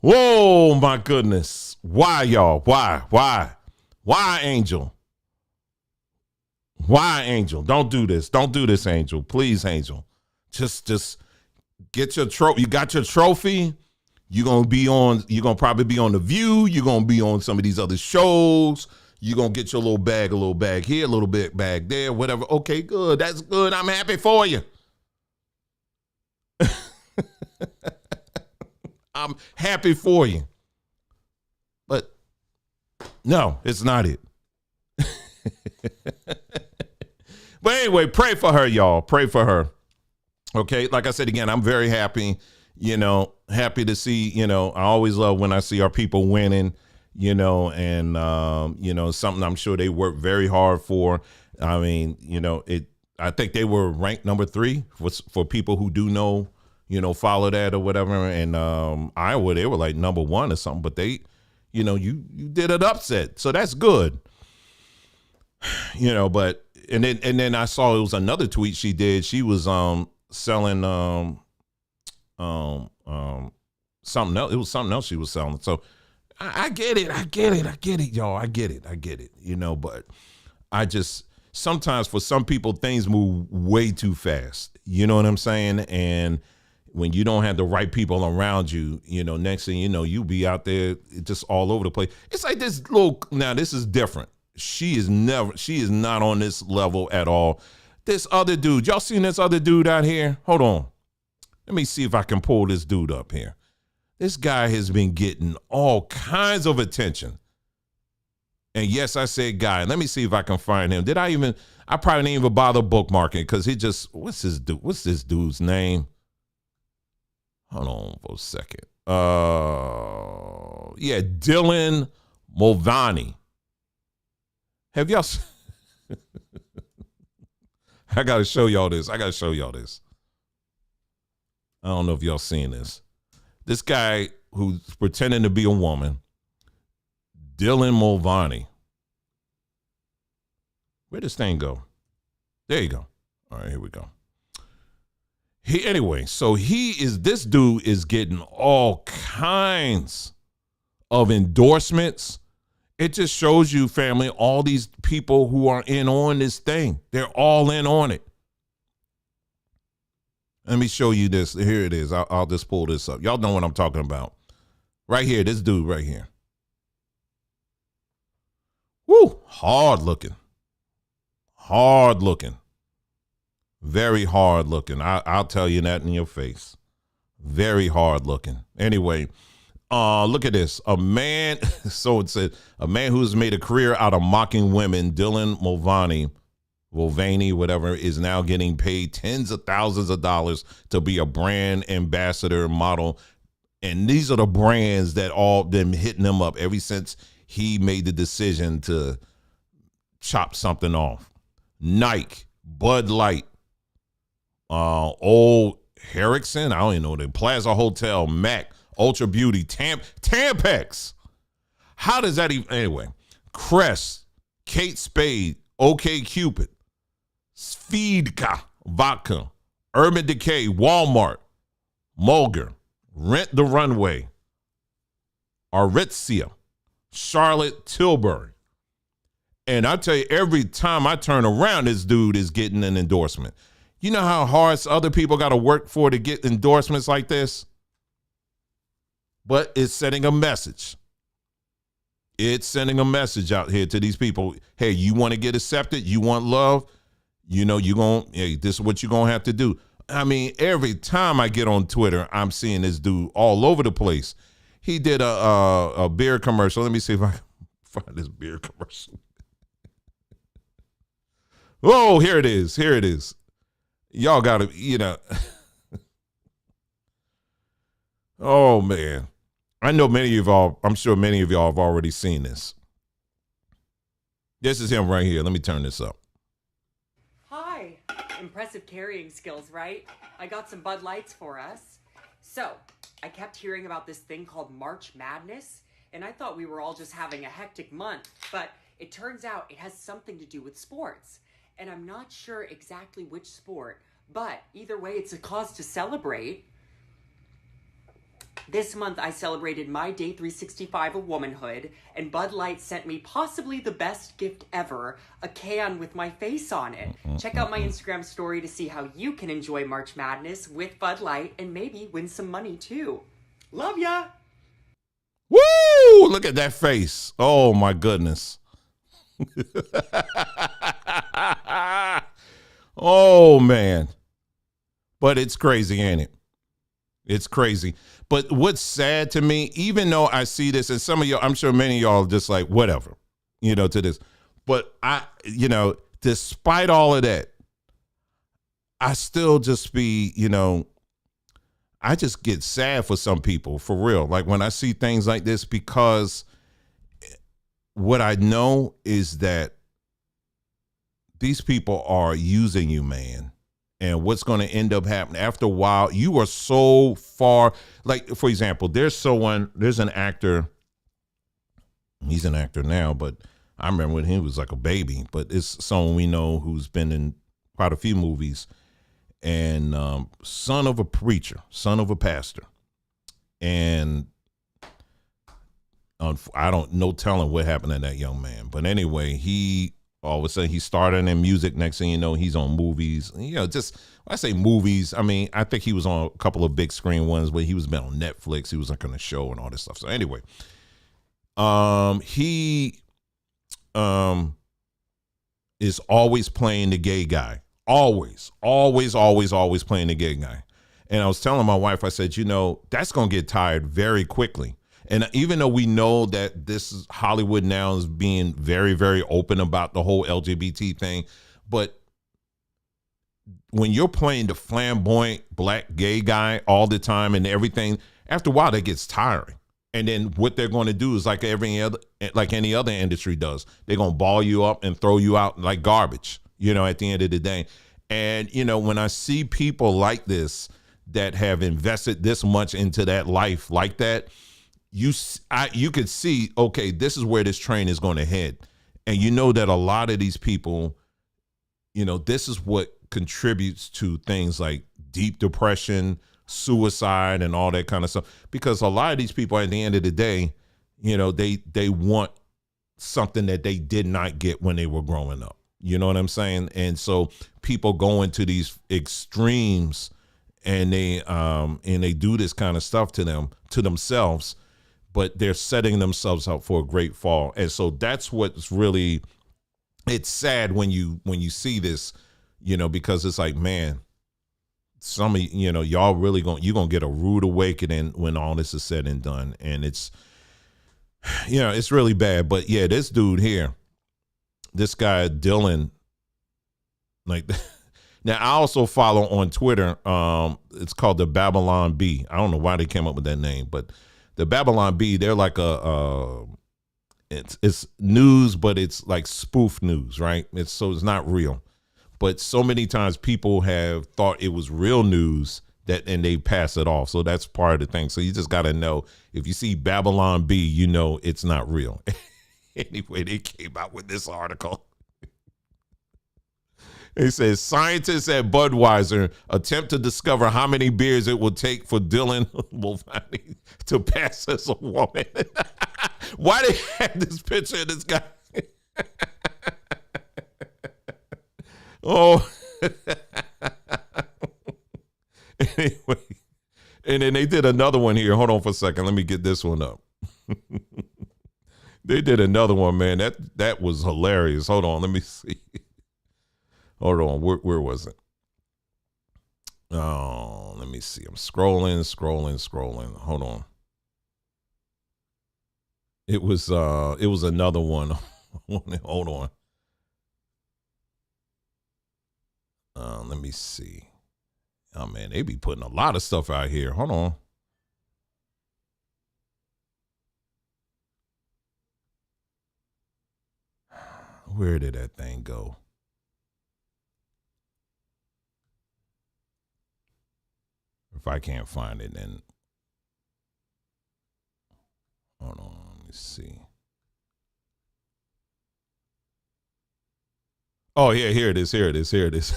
Whoa, my goodness. Why, y'all? Why? Why, Angel? Why, Angel? Don't do this. Don't do this, Angel. Please, Angel. Just get your trophy. You got your trophy. You're gonna probably be on The View. You're gonna be on some of these other shows. You're gonna get your little bag here, a little bit bag there, whatever. Okay, good. That's good. I'm happy for you. I'm happy for you. But no, it's not it. But anyway, pray for her, y'all. Pray for her. Okay, like I said again, I'm very happy, happy to see, I always love when I see our people winning, and, something I'm sure they work very hard for. I mean, I think they were ranked number 3 for people who do know, follow that or whatever. And Iowa, they were like number 1 or something, but they, you did an upset. So that's good. But and then I saw it was another tweet she did. She was selling something else. It was something else she was selling. So I get it, y'all. I get it, but I just sometimes for some people things move way too fast. You know what I'm saying? And when you don't have the right people around you, next thing you know, you be out there just all over the place. It's like now this is different. She is not on this level at all. This other dude, y'all seen this other dude out here? Hold on. Let me see if I can pull this dude up here. This guy has been getting all kinds of attention. And yes, I said guy. Let me see if I can find him. I probably didn't even bother bookmarking because what's this dude's name? Hold on for a second. Dylan Mulvaney. Have y'all I got to show y'all this. I don't know if y'all seen this. This guy who's pretending to be a woman, Dylan Mulvaney. Where'd this thing go? There you go. All right, here we go. This dude is getting all kinds of endorsements. It just shows you, family, all these people who are in on this thing. They're all in on it. Let me show you this. Here it is. I'll just pull this up. Y'all know what I'm talking about. Right here, this dude right here. Woo, hard looking. Very hard looking. I'll tell you that in your face. Very hard looking. Anyway, look at this. A man, so it said, a man who's made a career out of mocking women, Dylan Mulvaney, whatever, is now getting paid tens of thousands of dollars to be a brand ambassador model. And these are the brands that all been hitting him up ever since he made the decision to chop something off. Nike, Bud Light, Old Harrison, I don't even know the Plaza Hotel, Mac, Ultra Beauty, Tampax. How does that even, anyway, Crest, Kate Spade, OK Cupid, Svedka Vodka, Urban Decay, Walmart, Mulger, Rent the Runway, Aritzia, Charlotte Tilbury. And I tell you, every time I turn around, this dude is getting an endorsement. You know how hard other people got to work for to get endorsements like this? But it's sending a message. It's sending a message out here to these people. Hey, you want to get accepted? You want love? Hey, this is what you're going to have to do. I mean, every time I get on Twitter, I'm seeing this dude all over the place. he did a beer commercial. Let me see if I can find this beer commercial. Oh, here it is. Here it is. Y'all got to, oh, man. I know many of y'all, I'm sure many of y'all have already seen this. This is him right here. Let me turn this up. Hi. Impressive carrying skills, right? I got some Bud Lights for us. So, I kept hearing about this thing called March Madness, and I thought we were all just having a hectic month, but it turns out it has something to do with sports. And I'm not sure exactly which sport, but either way, it's a cause to celebrate. This month, I celebrated my day 365 of womanhood, and Bud Light sent me possibly the best gift ever, a can with my face on it. Check out my Instagram story to see how you can enjoy March Madness with Bud Light and maybe win some money too. Love ya! Woo! Look at that face. Oh, my goodness. Oh, man. But it's crazy, ain't it? It's crazy. But what's sad to me, even though I see this, and some of y'all, I'm sure many of y'all are just like, whatever, to this. But despite all of that, I still just be, I just get sad for some people, for real. Like when I see things like this, because what I know is that these people are using you, man. And what's going to end up happening after a while, you are so far. Like, for example, there's an actor. He's an actor now, but I remember when he was like a baby. But it's someone we know who's been in quite a few movies. And son of a preacher, son of a pastor. And I don't know telling what happened to that young man. But anyway, all of a sudden, he's starting in music. Next thing you know, he's on movies. Just when I say movies, I mean, I think he was on a couple of big screen ones, but he was been on Netflix. He was like on a show and all this stuff. So anyway, he is always playing the gay guy. Always playing the gay guy. And I was telling my wife, I said, that's going to get tired very quickly. And even though we know that this is Hollywood now is being very, very open about the whole LGBT thing, but when you're playing the flamboyant black gay guy all the time and everything, after a while that gets tiring. And then what they're going to do is like any other industry does, they're going to ball you up and throw you out like garbage, at the end of the day. And, when I see people like this that have invested this much into that life like that, you could see, okay, this is where this train is going to head. And that a lot of these people, this is what contributes to things like deep depression, suicide, and all that kind of stuff. Because a lot of these people at the end of the day, they want something that they did not get when they were growing up. You know what I'm saying? And so people go into these extremes and they do this kind of stuff to themselves, but they're setting themselves up for a great fall. And so that's what's really, it's sad when you see this, because it's like, man, some of y'all really you're going to get a rude awakening when all this is said and done. And it's, it's really bad. But yeah, this dude here, this guy, Dylan, like, now I also follow on Twitter. It's called the Babylon Bee. I don't know why they came up with that name, but the Babylon Bee, they're like it's news, but it's like spoof news, right? It's not real. But so many times people have thought it was real news and they pass it off. So that's part of the thing. So you just got to know, if you see Babylon Bee, it's not real. Anyway, they came out with this article. It says, scientists at Budweiser attempt to discover how many beers it will take for Dylan Mulvaney to pass as a woman. Why they have this picture of this guy? Oh. Anyway. And then they did another one here. Hold on for a second. Let me get this one up. They did another one, man. That was hilarious. Hold on. Let me see. Hold on. Where was it? Oh, let me see. I'm scrolling. Hold on. It was another one. Hold on. Let me see. Oh man, they be putting a lot of stuff out here. Hold on. Where did that thing go? If I can't find it, then hold on. Let me see. Oh yeah, here it is. Here it is. Here it is.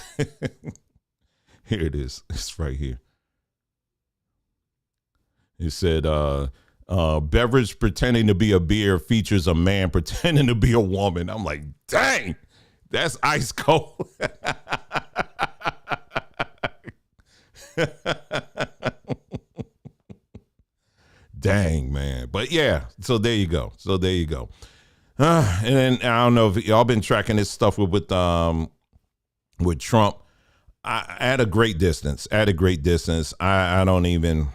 Here it is. It's right here. It said, beverage pretending to be a beer features a man pretending to be a woman. I'm like, dang, that's ice cold. Dang, man. But yeah, so there you go. So there you go. And then I don't know if y'all been tracking this stuff with Trump. At a great distance. At a great distance. I don't even.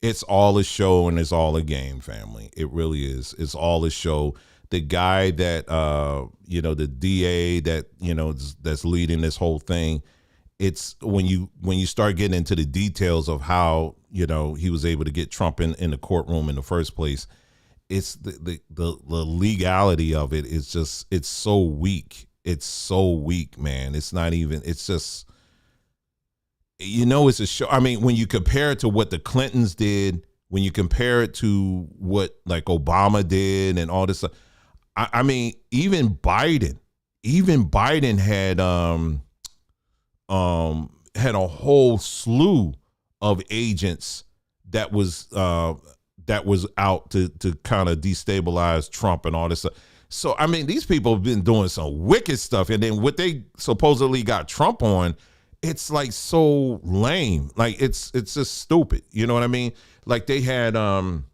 It's all a show and it's all a game, family. It really is. It's all a show. The guy that the DA that that's leading this whole thing. It's when you start getting into the details of how he was able to get Trump in the courtroom in the first place. It's the legality of it is just, it's so weak. It's so weak, man. It's not even, it's just, it's a show. I mean, when you compare it to what the Clintons did, when you compare it to what like Obama did and all this stuff, I mean, even Biden had a whole slew of agents that was out to kind of destabilize Trump and all this stuff. So, I mean, these people have been doing some wicked stuff. And then what they supposedly got Trump on, it's like so lame. Like it's just stupid. You know what I mean? Like they had, and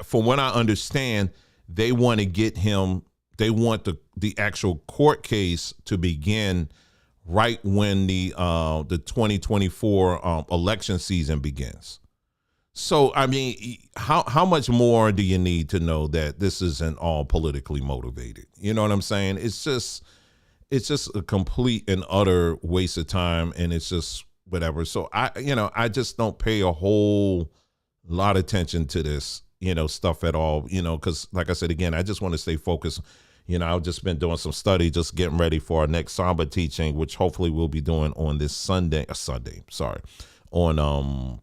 from what I understand, they want to get him, they want the actual court case to begin right when the 2024 election season begins. So, I mean, how much more do you need to know that this isn't all politically motivated? You know what I'm saying? It's just a complete and utter waste of time, and it's just whatever. So I just don't pay a whole lot of attention to this, stuff at all, because like I said, again, I just want to stay focused. I've just been doing some study, just getting ready for our next Samba teaching, which hopefully we'll be doing on this on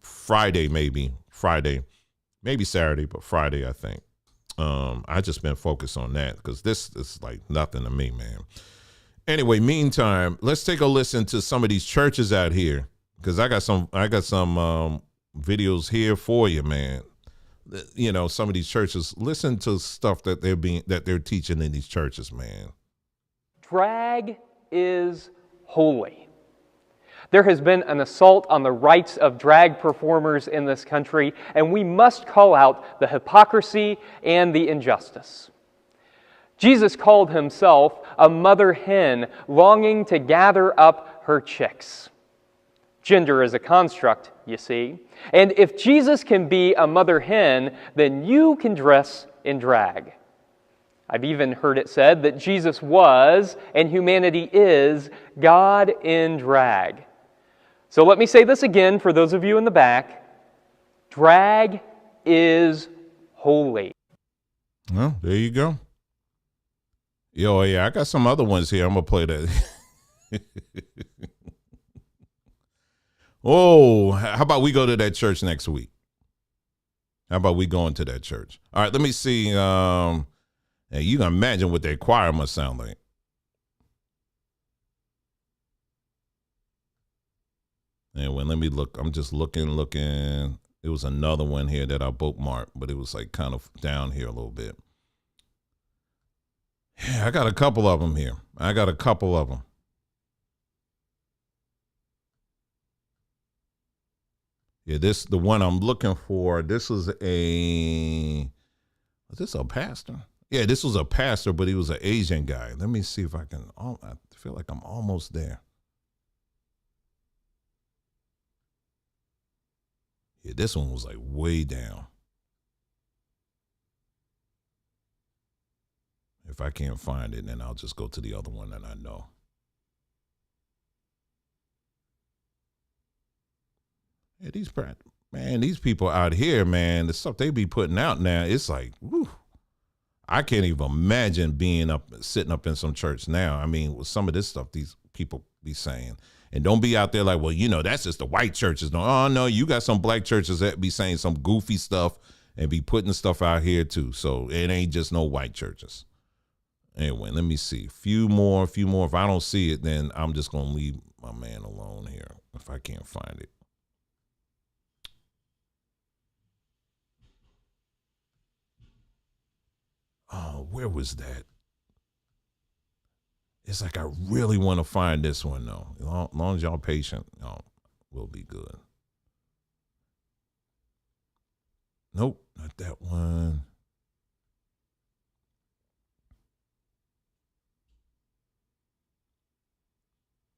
Friday, maybe Saturday, but Friday, I think. I just been focused on that because this is like nothing to me, man. Anyway, meantime, let's take a listen to some of these churches out here because I got some videos here for you, man. Some of these churches, listen to stuff that they're teaching in these churches, man. Drag is holy. There has been an assault on the rights of drag performers in this country, and we must call out the hypocrisy and the injustice. Jesus called himself a mother hen longing to gather up her chicks. Gender is a construct, you see. And if Jesus can be a mother hen, then you can dress in drag. I've even heard it said that Jesus was, and humanity is, God in drag. So let me say this again for those of you in the back. Drag is holy. Well, there you go. Yo, yeah, I got some other ones here. I'm going to play that. Oh, how about we go to that church next week? How about we going to that church? All right, let me see. You can imagine what their choir must sound like. Anyway, let me look. I'm just looking. It was another one here that I bookmarked, but it was like kind of down here a little bit. Yeah, I got a couple of them here. Yeah, the one I'm looking for, was this a pastor? Yeah, this was a pastor, but he was an Asian guy. Let me see if I can, I feel like I'm almost there. Yeah, this one was like way down. If I can't find it, then I'll just go to the other one that I know. Yeah, these people out here, man, the stuff they be putting out now, it's like, whew, I can't even imagine sitting up in some church now. I mean, with some of this stuff these people be saying. And don't be out there like, well, that's just the white churches. No, oh, no, you got some black churches that be saying some goofy stuff and be putting stuff out here too. So it ain't just no white churches. Anyway, let me see. Few more. If I don't see it, then I'm just going to leave my man alone here if I can't find it. Oh, where was that? It's like I really want to find this one, though. As long as y'all patient, we'll be good. Nope, not that one.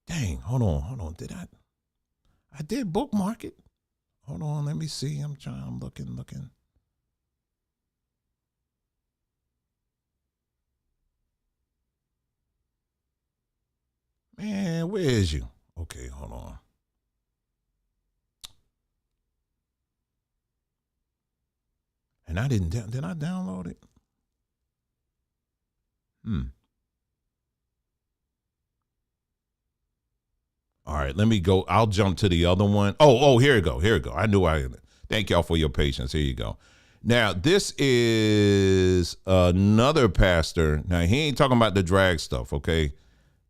Dang, hold on. I did bookmark it. Hold on, let me see. I'm looking. Man, where is you? Okay, hold on. And I did I download it? All right, let me go. I'll jump to the other one. Oh, here we go. Thank y'all for your patience. Here you go. Now, this is another pastor. Now, he ain't talking about the drag stuff, okay?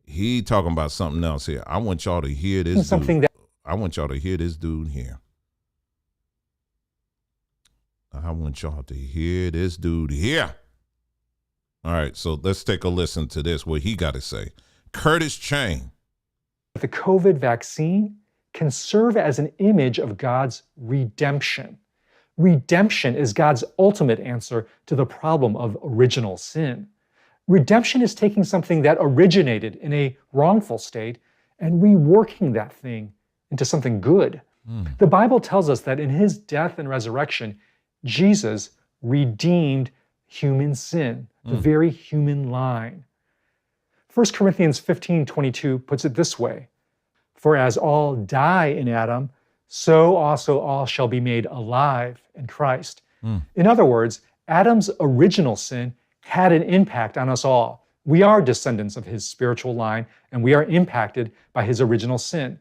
He talking about something else here. I want y'all to hear this dude. I want y'all to hear this dude here. All right, so let's take a listen to this, what he got to say. Curtis Chang. The COVID vaccine can serve as an image of God's redemption. Redemption is God's ultimate answer to the problem of original sin. Redemption is taking something that originated in a wrongful state and reworking that thing into something good. The Bible tells us that in his death and resurrection, Jesus redeemed human sin, the very human line. 1 Corinthians 15:22 puts it this way, "For as all die in Adam, so also all shall be made alive in Christ." In other words, Adam's original sin had an impact on us all. We are descendants of his spiritual line, and we are impacted by his original sin.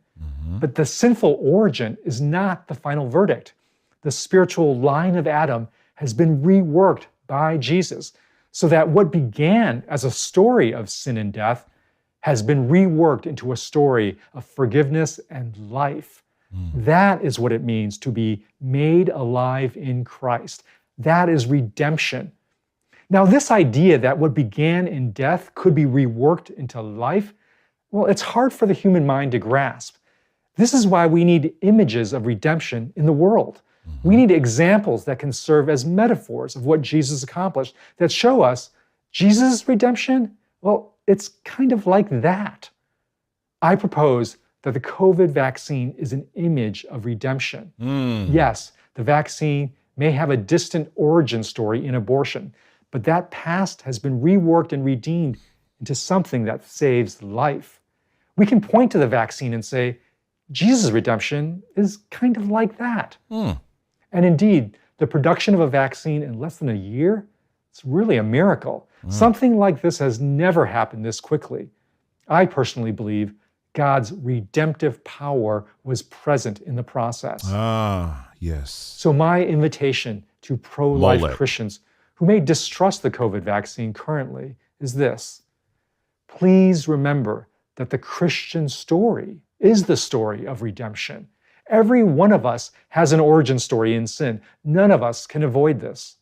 But the sinful origin is not the final verdict. The spiritual line of Adam has been reworked by Jesus, so that what began as a story of sin and death has been reworked into a story of forgiveness and life. That is what it means to be made alive in Christ. That is redemption. Now, this idea that what began in death could be reworked into life, well, it's hard for the human mind to grasp. This is why we need images of redemption in the world. We need examples that can serve as metaphors of what Jesus accomplished that show us Jesus' redemption, well, it's kind of like that. I propose that the COVID vaccine is an image of redemption. Yes, the vaccine may have a distant origin story in abortion, but that past has been reworked and redeemed into something that saves life. We can point to the vaccine and say, Jesus' redemption is kind of like that. And indeed, the production of a vaccine in less than a year, it's really a miracle. Something like this has never happened this quickly. I personally believe God's redemptive power was present in the process. Yes. So my invitation to pro-life Christians who may distrust the COVID vaccine currently is this. Please remember that the Christian story is the story of redemption. Every one of us has an origin story in sin. None of us can avoid this.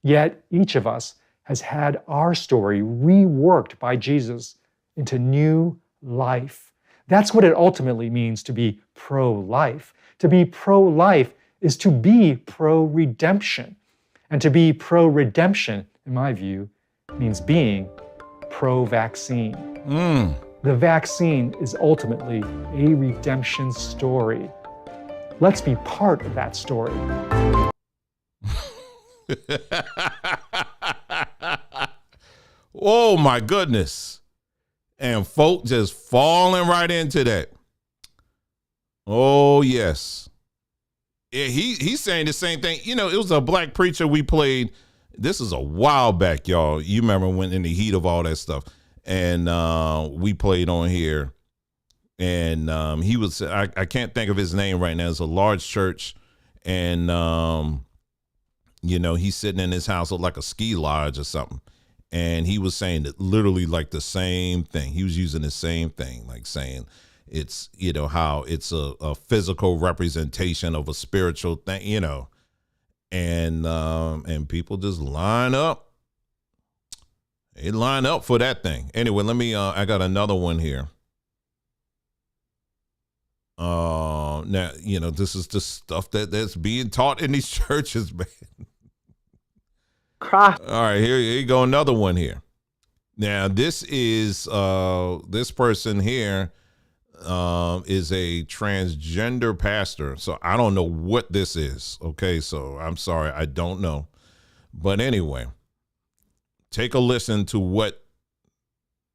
Yet each of us has had our story reworked by Jesus into new life. That's what it ultimately means to be pro-life. To be pro-life is to be pro-redemption. And to be pro-redemption, in my view, means being pro-vaccine. The vaccine is ultimately a redemption story. Let's be part of that story. Oh my goodness. And folk just falling right into that. Oh yes. Yeah, he's saying the same thing. You know, it was a black preacher we played. This is a while back, y'all. You remember when in the heat of all that stuff. And we played on here. And he was, I can't think of his name right now. It's a large church. And, you know, he's sitting in his house like a ski lodge or something. And he was saying that literally like the same thing. He was using the same thing, like saying it's, you know, how it's a physical representation of a spiritual thing, you know, and people just line up. They line up for that thing. Anyway, let me, I got another one here. Now, you know, this is the stuff that's being taught in these churches, man. Cross. All right, here you go. Another one here. Now, this is this person here is a transgender pastor. So I don't know what this is. Okay, so I'm sorry, I don't know. But anyway, take a listen to what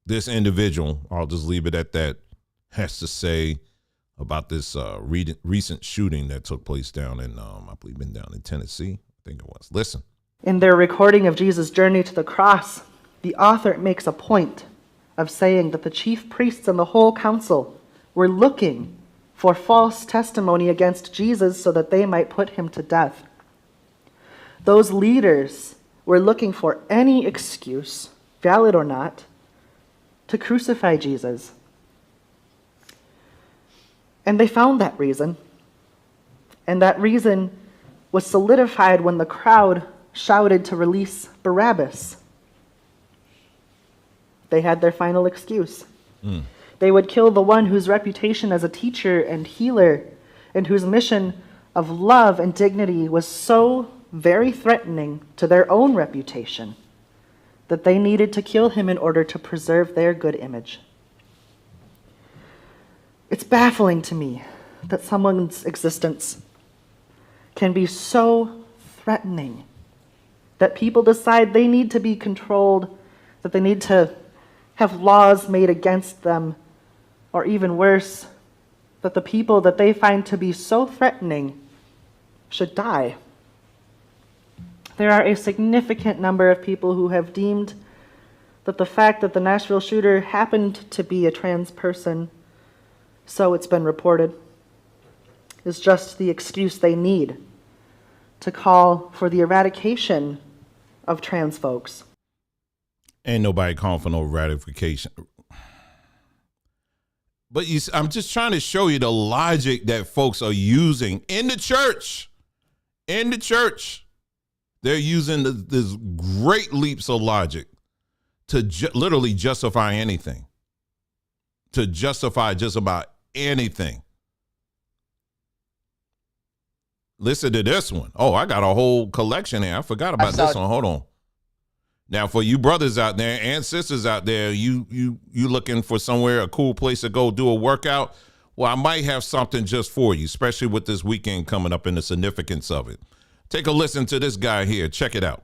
this individual, I'll just leave it at that, has to say about this recent shooting that took place down in, I believe, down in Tennessee. I think it was. Listen. In their recording of Jesus' journey to the cross, the author makes a point of saying that the chief priests and the whole council were looking for false testimony against Jesus so that they might put him to death. Those leaders were looking for any excuse, valid or not, to crucify Jesus. And they found that reason. And that reason was solidified when the crowd shouted to release Barabbas. They had their final excuse. They would kill the one whose reputation as a teacher and healer and whose mission of love and dignity was so very threatening to their own reputation that they needed to kill him in order to preserve their good image. It's baffling to me that someone's existence can be so threatening that people decide they need to be controlled, that they need to have laws made against them, or even worse, that the people that they find to be so threatening should die. There are a significant number of people who have deemed that the fact that the Nashville shooter happened to be a trans person, so it's been reported, is just the excuse they need to call for the eradication of trans folks. Ain't nobody calling for no ratification. But I'm just trying to show you the logic that folks are using in the church. In the church, they're using this great leaps of logic to literally justify anything. To justify just about anything. Listen to this one. Oh, I got a whole collection here. I forgot about this one. Hold on. Now, for you brothers out there and sisters out there, you looking for somewhere, a cool place to go do a workout? Well, I might have something just for you, especially with this weekend coming up and the significance of it. Take a listen to this guy here. Check it out.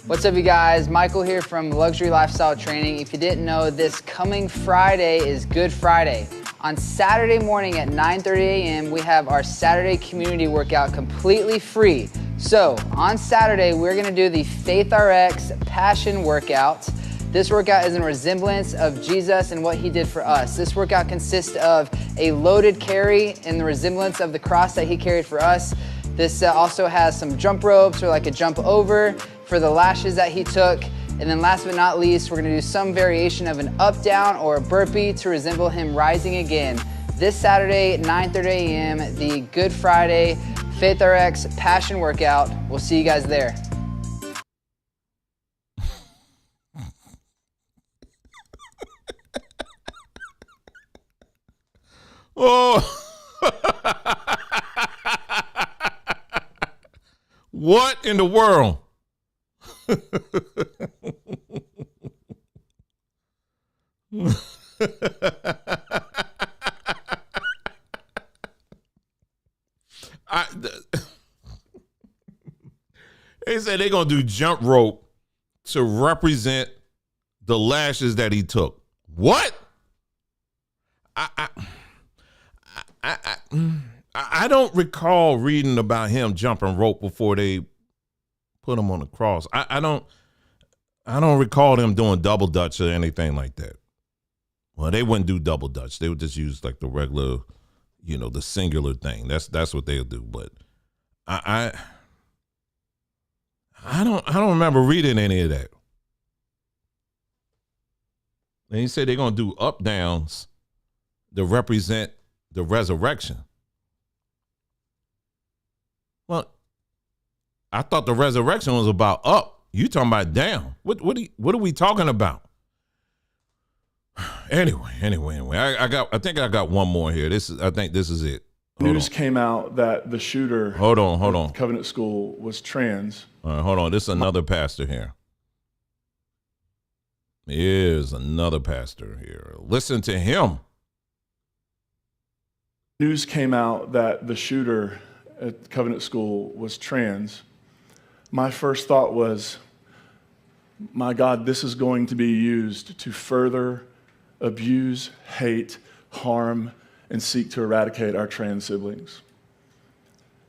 What's up, you guys? Michael here from Luxury Lifestyle Training. If you didn't know, this coming Friday is Good Friday. On Saturday morning at 9:30 a.m., we have our Saturday community workout completely free. So on Saturday, we're gonna do the Faith RX Passion Workout. This workout is in resemblance of Jesus and what he did for us. This workout consists of a loaded carry in the resemblance of the cross that he carried for us. This also has some jump ropes or like a jump over for the lashes that he took. And then last but not least, we're gonna do some variation of an up, down, or a burpee to resemble him rising again. This Saturday, 9:30 a.m., the Good Friday Faith RX Passion Workout. We'll see you guys there. Oh. What in the world? They said they're going to do jump rope to represent the lashes that he took. What? I don't recall reading about him jumping rope before they put him on the cross. I don't recall them doing double dutch or anything like that. Well, they wouldn't do double dutch. They would just use like the regular, the singular thing. That's what they'll do. But I don't remember reading any of that. And he said they're gonna do up downs to represent the resurrection. Well, I thought the resurrection was about up. You talking about down? What are we talking about? Anyway. I think I got one more here. I think this is it. News came out that the shooter. Hold on. At Covenant School was trans. All right, hold on. This is another pastor here. Here's another pastor here. Listen to him. News came out that the shooter at Covenant School was trans. My first thought was, my God, this is going to be used to further abuse, hate, harm, and seek to eradicate our trans siblings.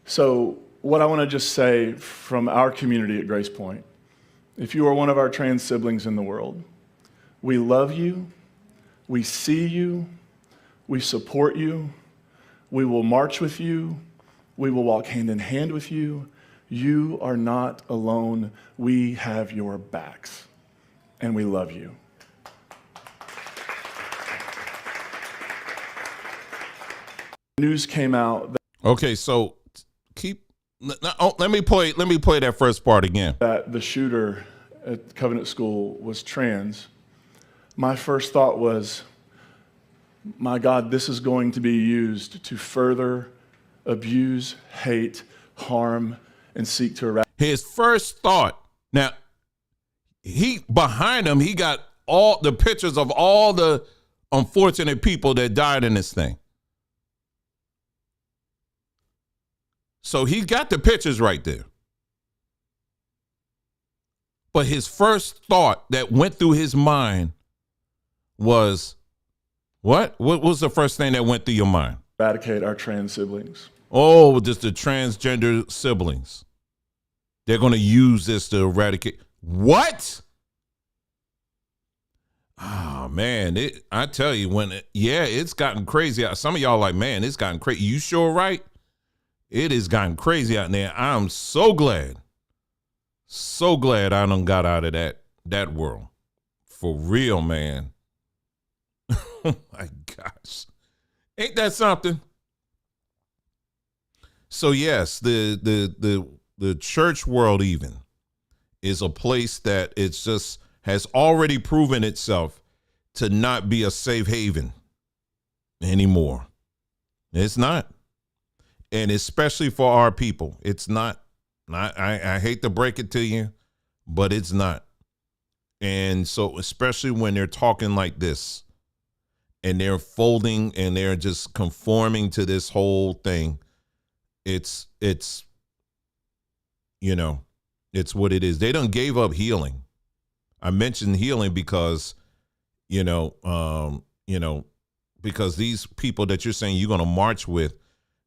So what I want to just say from our community at Grace Point, if you are one of our trans siblings in the world, we love you, we see you, we support you, we will march with you, we will walk hand in hand with you. You are not alone. We have your backs, and we love you. News came out that Okay, so let me play that first part again. that the shooter at Covenant School was trans. My first thought was, my God, this is going to be used to further abuse, hate, harm, and seek to eradicate. His first thought. Now, behind him, he got all the pictures of all the unfortunate people that died in this thing. So he's got the pictures right there. But his first thought that went through his mind was, what? What was the first thing that went through your mind? Eradicate our trans siblings. Oh, just the transgender siblings. They're going to use this to eradicate. What? Oh, man. I tell you, it's gotten crazy. Some of y'all like, man, it's gotten crazy. You sure right? It has gotten crazy out there. I'm so glad I done got out of that world. For real, man. Oh, my gosh. Ain't that something? So yes, the church world even is a place that it's just has already proven itself to not be a safe haven anymore. It's not. And especially for our people, it's not. I hate to break it to you, but it's not. And so especially when they're talking like this and they're folding and they're just conforming to this whole thing, it's it's what it is. They done gave up healing. I mentioned healing because, because these people that you're saying you're going to march with,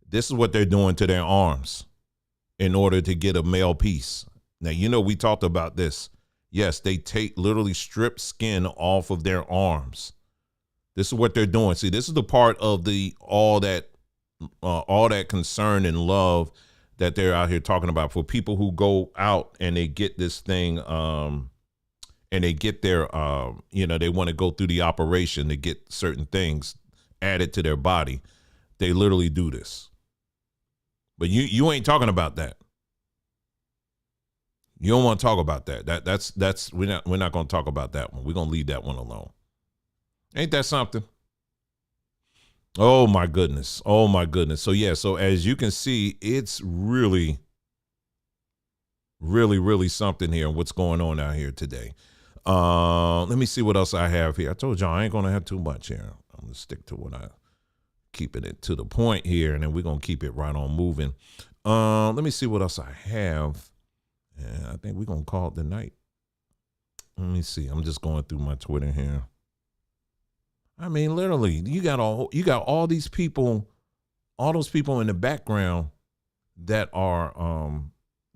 this is what they're doing to their arms in order to get a male piece. Now, we talked about this. Yes, they literally strip skin off of their arms. This is what they're doing. See, this is the part of all that concern and love that they're out here talking about for people who go out and they get this thing, and they get their, they want to go through the operation to get certain things added to their body. They literally do this. But you ain't talking about that. You don't want to talk about that. That's we're not going to talk about that one. We're going to leave that one alone. Ain't that something? Oh my goodness. Oh my goodness. So yeah, so as you can see, it's really, really, really something here. What's going on out here today? Let me see what else I have here. I told y'all I ain't gonna have too much here. I'm gonna stick to what I keeping it to the point here, and then we're gonna keep it right on moving. Let me see what else I have. And I think we're gonna call it the night. Let me see. I'm just going through my Twitter here. I mean, literally, you got all these people, all those people in the background that are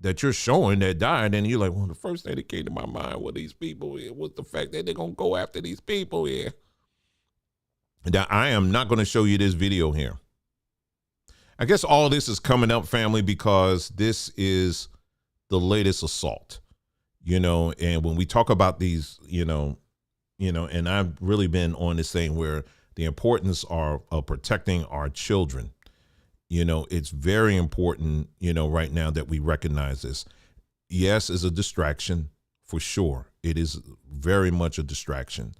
that you're showing that died, and you're like, well, the first thing that came to my mind with these people was the fact that they're gonna go after these people here. Now, I am not going to show you this video here. I guess all this is coming up, family, because this is the latest assault, and when we talk about these, and I've really been on this thing where the importance of protecting our children. It's very important, right now that we recognize this. Yes, it's a distraction for sure. It is very much a distraction.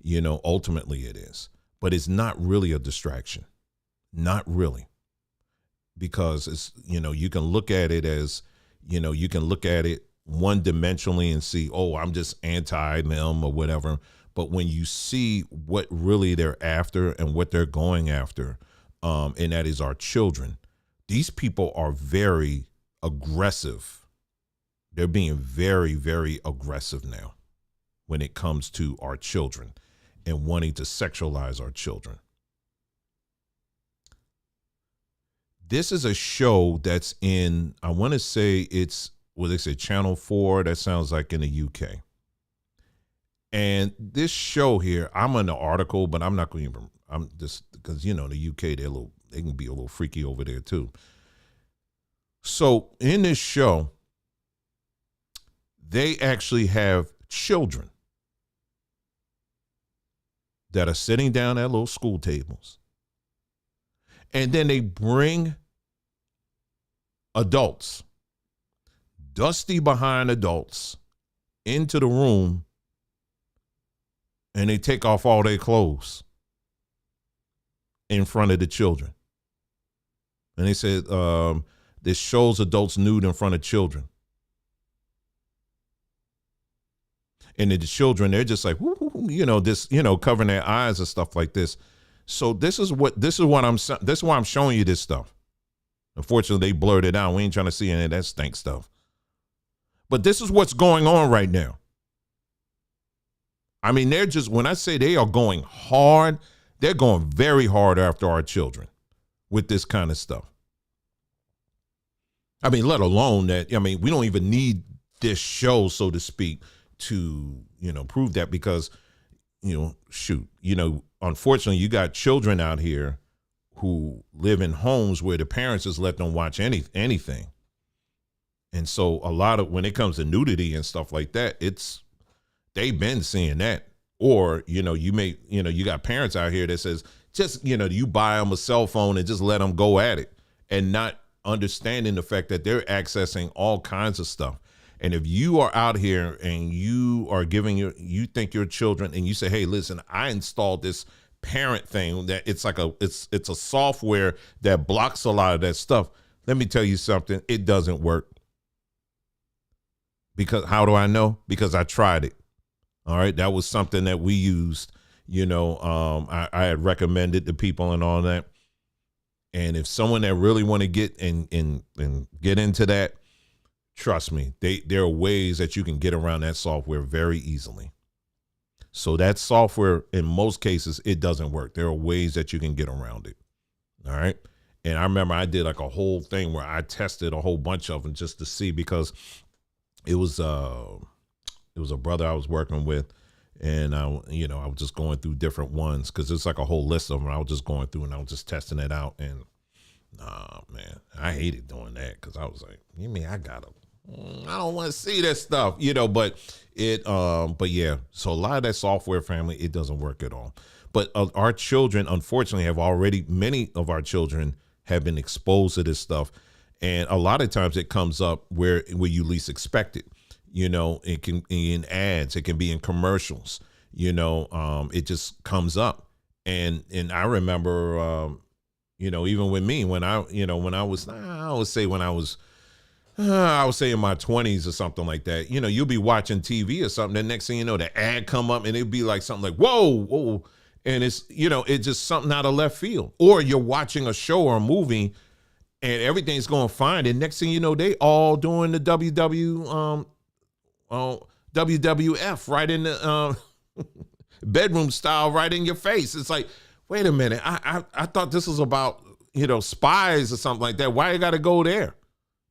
Ultimately it is, but it's not really a distraction. Not really. Because it's, you can look at it as, you can look at it one dimensionally and see, oh, I'm just anti them or whatever. But when you see what really they're after and what they're going after, and that is our children, these people are very aggressive. They're being very, very aggressive now when it comes to our children and wanting to sexualize our children. This is a show that's in, I want to say it's, well, they say Channel 4. That sounds like in the UK. And this show here, I'm in the article, but I'm not going to even, I'm just, because, the UK, they can be a little freaky over there too. So in this show, they actually have children that are sitting down at little school tables. And then they bring adults, dusty behind adults, into the room, and they take off all their clothes in front of the children. And they said, this shows adults nude in front of children. And the children, they're just like, this, covering their eyes and stuff like this. So this is why I'm showing you this stuff. Unfortunately, they blurred it out. We ain't trying to see any of that stink stuff. But this is what's going on right now. I mean, when I say they are going hard, they're going very hard after our children with this kind of stuff. I mean, let alone that, we don't even need this show, so to speak, to, prove that, because, unfortunately, you got children out here who live in homes where the parents just let them watch anything. And so when it comes to nudity and stuff like that, they've been seeing that. Or, you got parents out here that says, just, you buy them a cell phone and just let them go at it, and not understanding the fact that they're accessing all kinds of stuff. And if you are out here and you are you think your children, and you say, hey, listen, I installed this parent thing that it's a software that blocks a lot of that stuff. Let me tell you something. It doesn't work. Because how do I know? Because I tried it. All right. That was something that we used, I had recommended to people and all that. And if someone that really want to get and get into that, trust me, there are ways that you can get around that software very easily. So that software, in most cases, it doesn't work. There are ways that you can get around it. All right. And I remember I did like a whole thing where I tested a whole bunch of them just to see, because it was a brother I was working with, and I was just going through different ones, because it's like a whole list of them. I was just going through and I was just testing it out, and man, I hated doing that, because I was like, you mean I don't want to see that stuff, but yeah. So a lot of that software, family, it doesn't work at all. But our children, unfortunately, many of our children have been exposed to this stuff. And a lot of times it comes up where you least expect it. It can be in ads, it can be in commercials, it just comes up. And I remember, even with me, when I would say in my 20s or something like that, you'll be watching TV or something. The next thing you know, the ad come up and it'd be like something like, whoa. And it's, it's just something out of left field. Or you're watching a show or a movie and everything's going fine. And next thing you know, they all doing the WWF right in the bedroom style, right in your face. It's like, wait a minute, I thought this was about, spies or something like that. Why you got to go there?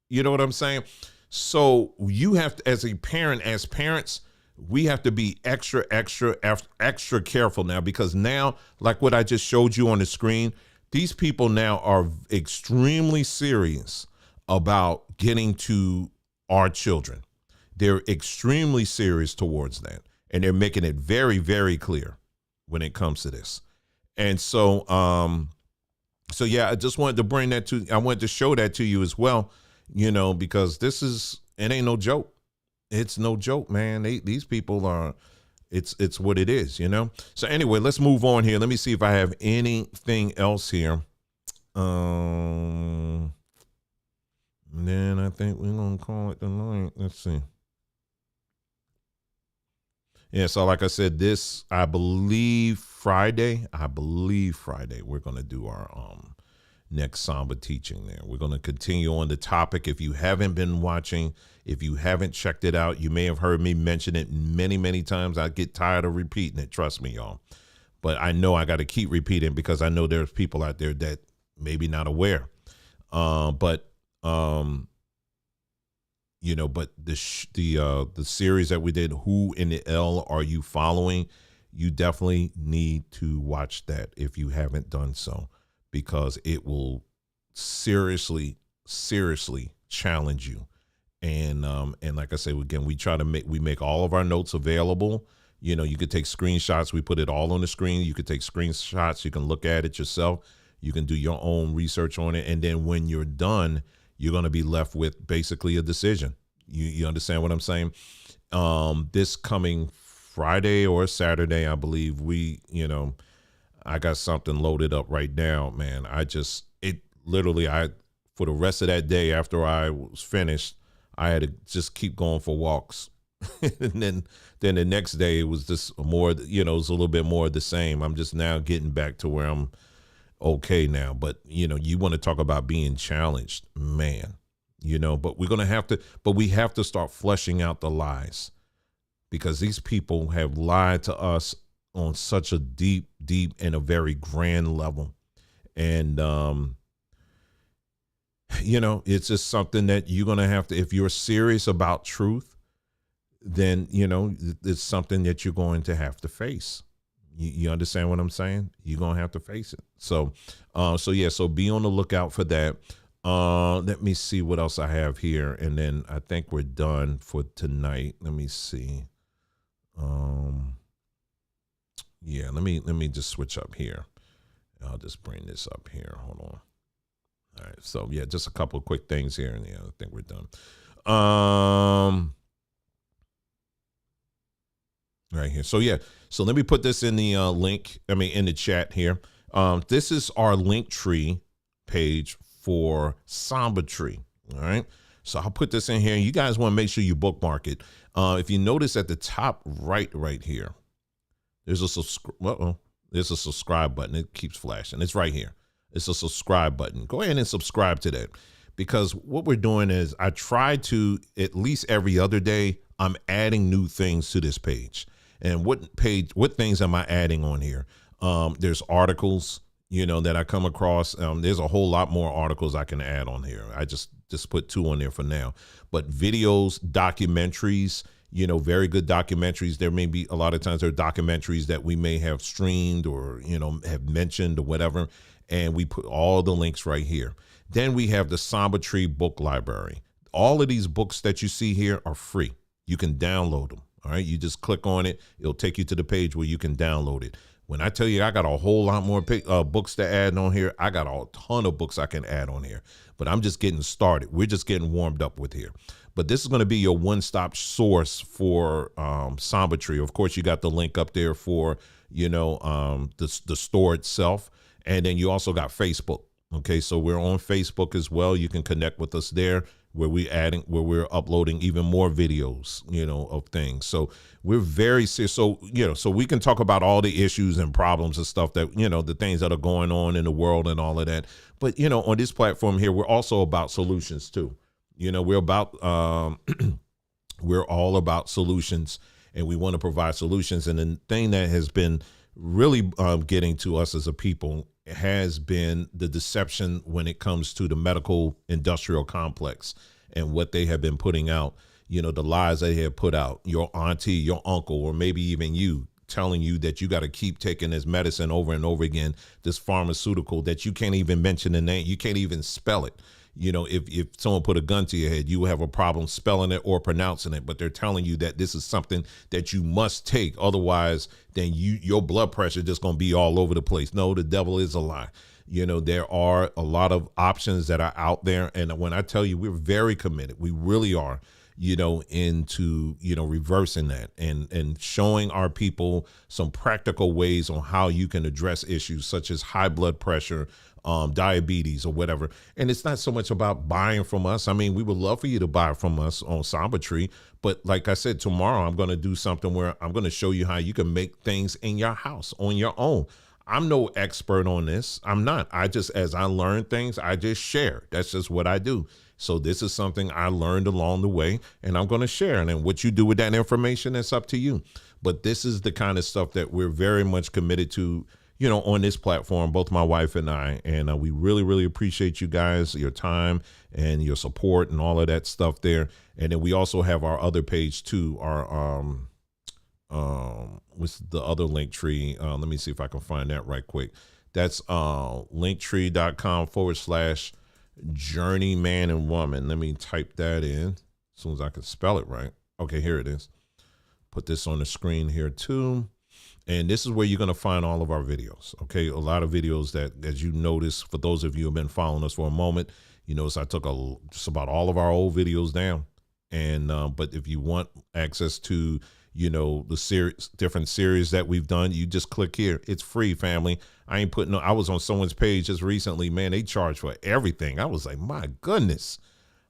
You know what I'm saying? So you have to, as parents, we have to be extra careful now, because now, like what I just showed you on the screen, these people now are extremely serious about getting to our children. They're extremely serious towards that. And they're making it very, very clear when it comes to this. And so, yeah, I just wanted to bring that I wanted to show that to you as well, because it ain't no joke. It's no joke, man. These people are, it's what it is, So anyway, let's move on here. Let me see if I have anything else here. Then I think we're going to call it the night. Let's see. Yeah, so like I said, I believe Friday, we're going to do our next Samba teaching there. We're going to continue on the topic. If you haven't been watching, if you haven't checked it out, you may have heard me mention it many, many times. I get tired of repeating it. Trust me, y'all. But I know I got to keep repeating, because I know there's people out there that maybe not aware. But the series that we did, Who in the L Are You Following? You definitely need to watch that if you haven't done so, because it will seriously challenge you. And like I say, again, we make all of our notes available. You could take screenshots. We put it all on the screen. You could take screenshots. You can look at it yourself. You can do your own research on it. And then when you're done, you're going to be left with basically a decision. You understand what I'm saying? This coming Friday or Saturday, I believe I got something loaded up right now, man. For the rest of that day after I was finished, I had to just keep going for walks. And then the next day it was just more, it was a little bit more of the same. I'm just now getting back to where I'm okay now. But, you want to talk about being challenged, man, but we have to start fleshing out the lies, because these people have lied to us on such a deep and a very grand level. And, it's just something that you're going to have to, if you're serious about truth, then, it's something that you're going to have to face. You understand what I'm saying? You're going to have to face it. So be on the lookout for that. Let me see what else I have here. And then I think we're done for tonight. Let me see. Let me just switch up here. I'll just bring this up here. Hold on. All right. So yeah, just a couple of quick things here. And I think we're done. Right here. So yeah. So let me put this in the in the chat here. This is our link tree page for Samba Tree. All right. So I'll put this in here. You guys want to make sure you bookmark it. If you notice at the top right here, there's a subscribe button. It keeps flashing. It's right here. It's a subscribe button. Go ahead and subscribe to that, because what we're doing is I try to, at least every other day, I'm adding new things to this page. And what things am I adding on here? There's articles, that I come across. There's a whole lot more articles I can add on here. I just put 2 on there for now. But videos, documentaries, very good documentaries. There may be, a lot of times there are documentaries that we may have streamed or, have mentioned or whatever. And we put all the links right here. Then we have the Samba Tree book library. All of these books that you see here are free. You can download them. All right. You just click on it. It'll take you to the page where you can download it. When I tell you I got a whole lot more books to add on here, I got a ton of books I can add on here, but I'm just getting started. We're just getting warmed up with here. But this is going to be your one-stop source for Samba Tree. Of course, you got the link up there for, the store itself. And then you also got Facebook. Okay, so we're on Facebook as well. You can connect with us there, where we're uploading even more videos, of things. So we're very serious. So, so we can talk about all the issues and problems and stuff that, the things that are going on in the world and all of that. But, on this platform here, we're also about solutions too. We're about We're all about solutions, and we want to provide solutions. And the thing that has been really getting to us as a people has been the deception when it comes to the medical industrial complex and what they have been putting out, you know, the lies they have put out, your auntie, your uncle, or maybe even you, telling you that you got to keep taking this medicine over and over again, this pharmaceutical that you can't even mention the name, you can't even spell it. You know, if someone put a gun to your head, you will have a problem spelling it or pronouncing it, but they're telling you that this is something that you must take. Otherwise, then your blood pressure just going to be all over the place. No, the devil is a lie. You know, there are a lot of options that are out there. And when I tell you, we're very committed, we really are, you know, into, you know, reversing that and showing our people some practical ways on how you can address issues such as high blood pressure, diabetes or whatever. And it's not so much about buying from us. I mean, we would love for you to buy from us on Samba Tree, but like I said, tomorrow I'm going to do something where I'm going to show you how you can make things in your house on your own. I'm no expert on this. I'm not. I just, as I learn things, I just share. That's just what I do. So this is something I learned along the way, and I'm going to share. And then what you do with that information, it's up to you. But this is the kind of stuff that we're very much committed to, you know, on this platform, both my wife and I. And we really, really appreciate you guys, your time and your support and all of that stuff there. And then we also have our other page too, our what's the other link tree? Let me see if I can find that right quick. That's linktree.com/journey man and woman. Let me type that in as soon as I can spell it right. Okay, here it is. Put this on the screen here too. And this is where you're going to find all of our videos. Okay, a lot of videos that, as you notice, for those of you who have been following us for a moment, you notice I took just about all of our old videos down. And but if you want access to, you know, the different series that we've done, you just click here. It's free, family. I ain't putting. I was on someone's page just recently, man. They charge for everything. I was like, my goodness.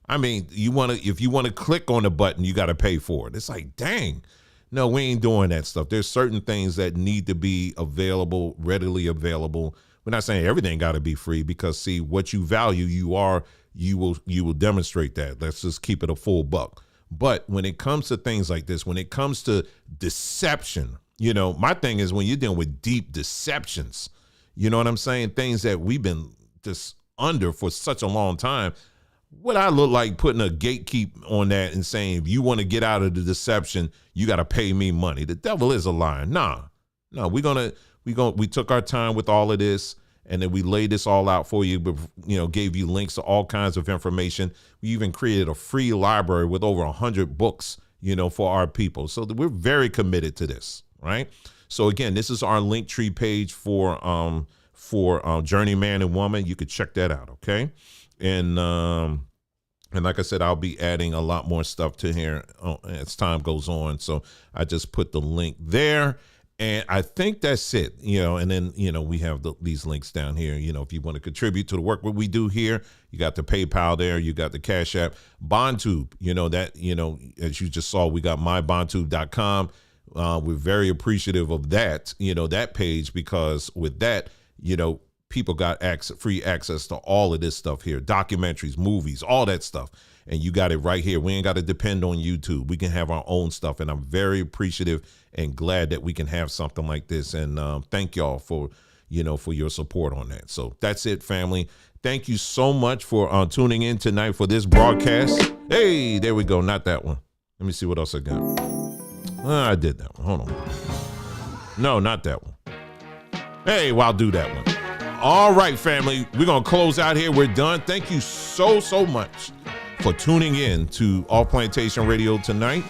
I mean, if you want to click on the button, you got to pay for it. It's like, dang. No, we ain't doing that stuff. There's certain things that need to be available, readily available. We're not saying everything got to be free, because see, what you value, you will demonstrate that. Let's just keep it a full buck. But when it comes to things like this, when it comes to deception, you know, my thing is when you're dealing with deep deceptions, you know what I'm saying? Things that we've been just under for such a long time. What I look like putting a gatekeep on that and saying, if you want to get out of the deception, you got to pay me money. The devil is a liar. No, we took our time with all of this, and then we laid this all out for you, you know, gave you links to all kinds of information. We even created a free library with over 100 books, you know, for our people. So we're very committed to this, right? So again, this is our Linktree page for Journey Man and Woman. You could check that out. Okay. And like I said, I'll be adding a lot more stuff to here as time goes on. So I just put the link there, and I think that's it, you know. And then, you know, we have these links down here. You know, if you want to contribute to the work what we do here, you got the PayPal there, you got the Cash App, BondTube, you know, that, you know, as you just saw, we got mybondtube.com. We're very appreciative of that, you know, that page, because with that, you know, people got free access to all of this stuff here, documentaries, movies, all that stuff. And you got it right here. We ain't got to depend on YouTube. We can have our own stuff. And I'm very appreciative and glad that we can have something like this. And thank y'all for, you know, for your support on that. So that's it, family. Thank you so much for tuning in tonight for this broadcast. Hey, there we go. Not that one. Let me see what else I got. I did that one. Hold on. No, not that one. Hey, well, I'll do that one. All right, family, we're going to close out here. We're done. Thank you so much for tuning in to Off Plantation Radio tonight.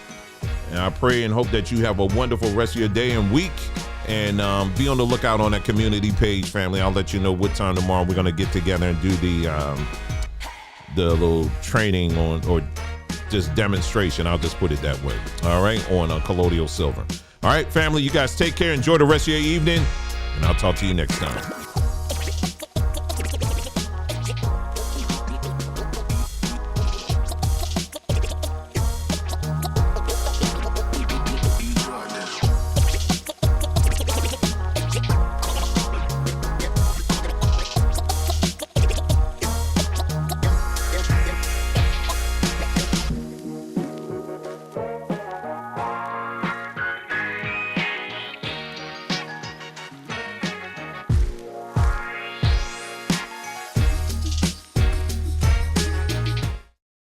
And I pray and hope that you have a wonderful rest of your day and week. And be on the lookout on that community page, family. I'll let you know what time tomorrow we're going to get together and do the little training on, or just demonstration. I'll just put it that way. All right, on colloidal silver. All right, family, you guys take care. Enjoy the rest of your evening. And I'll talk to you next time.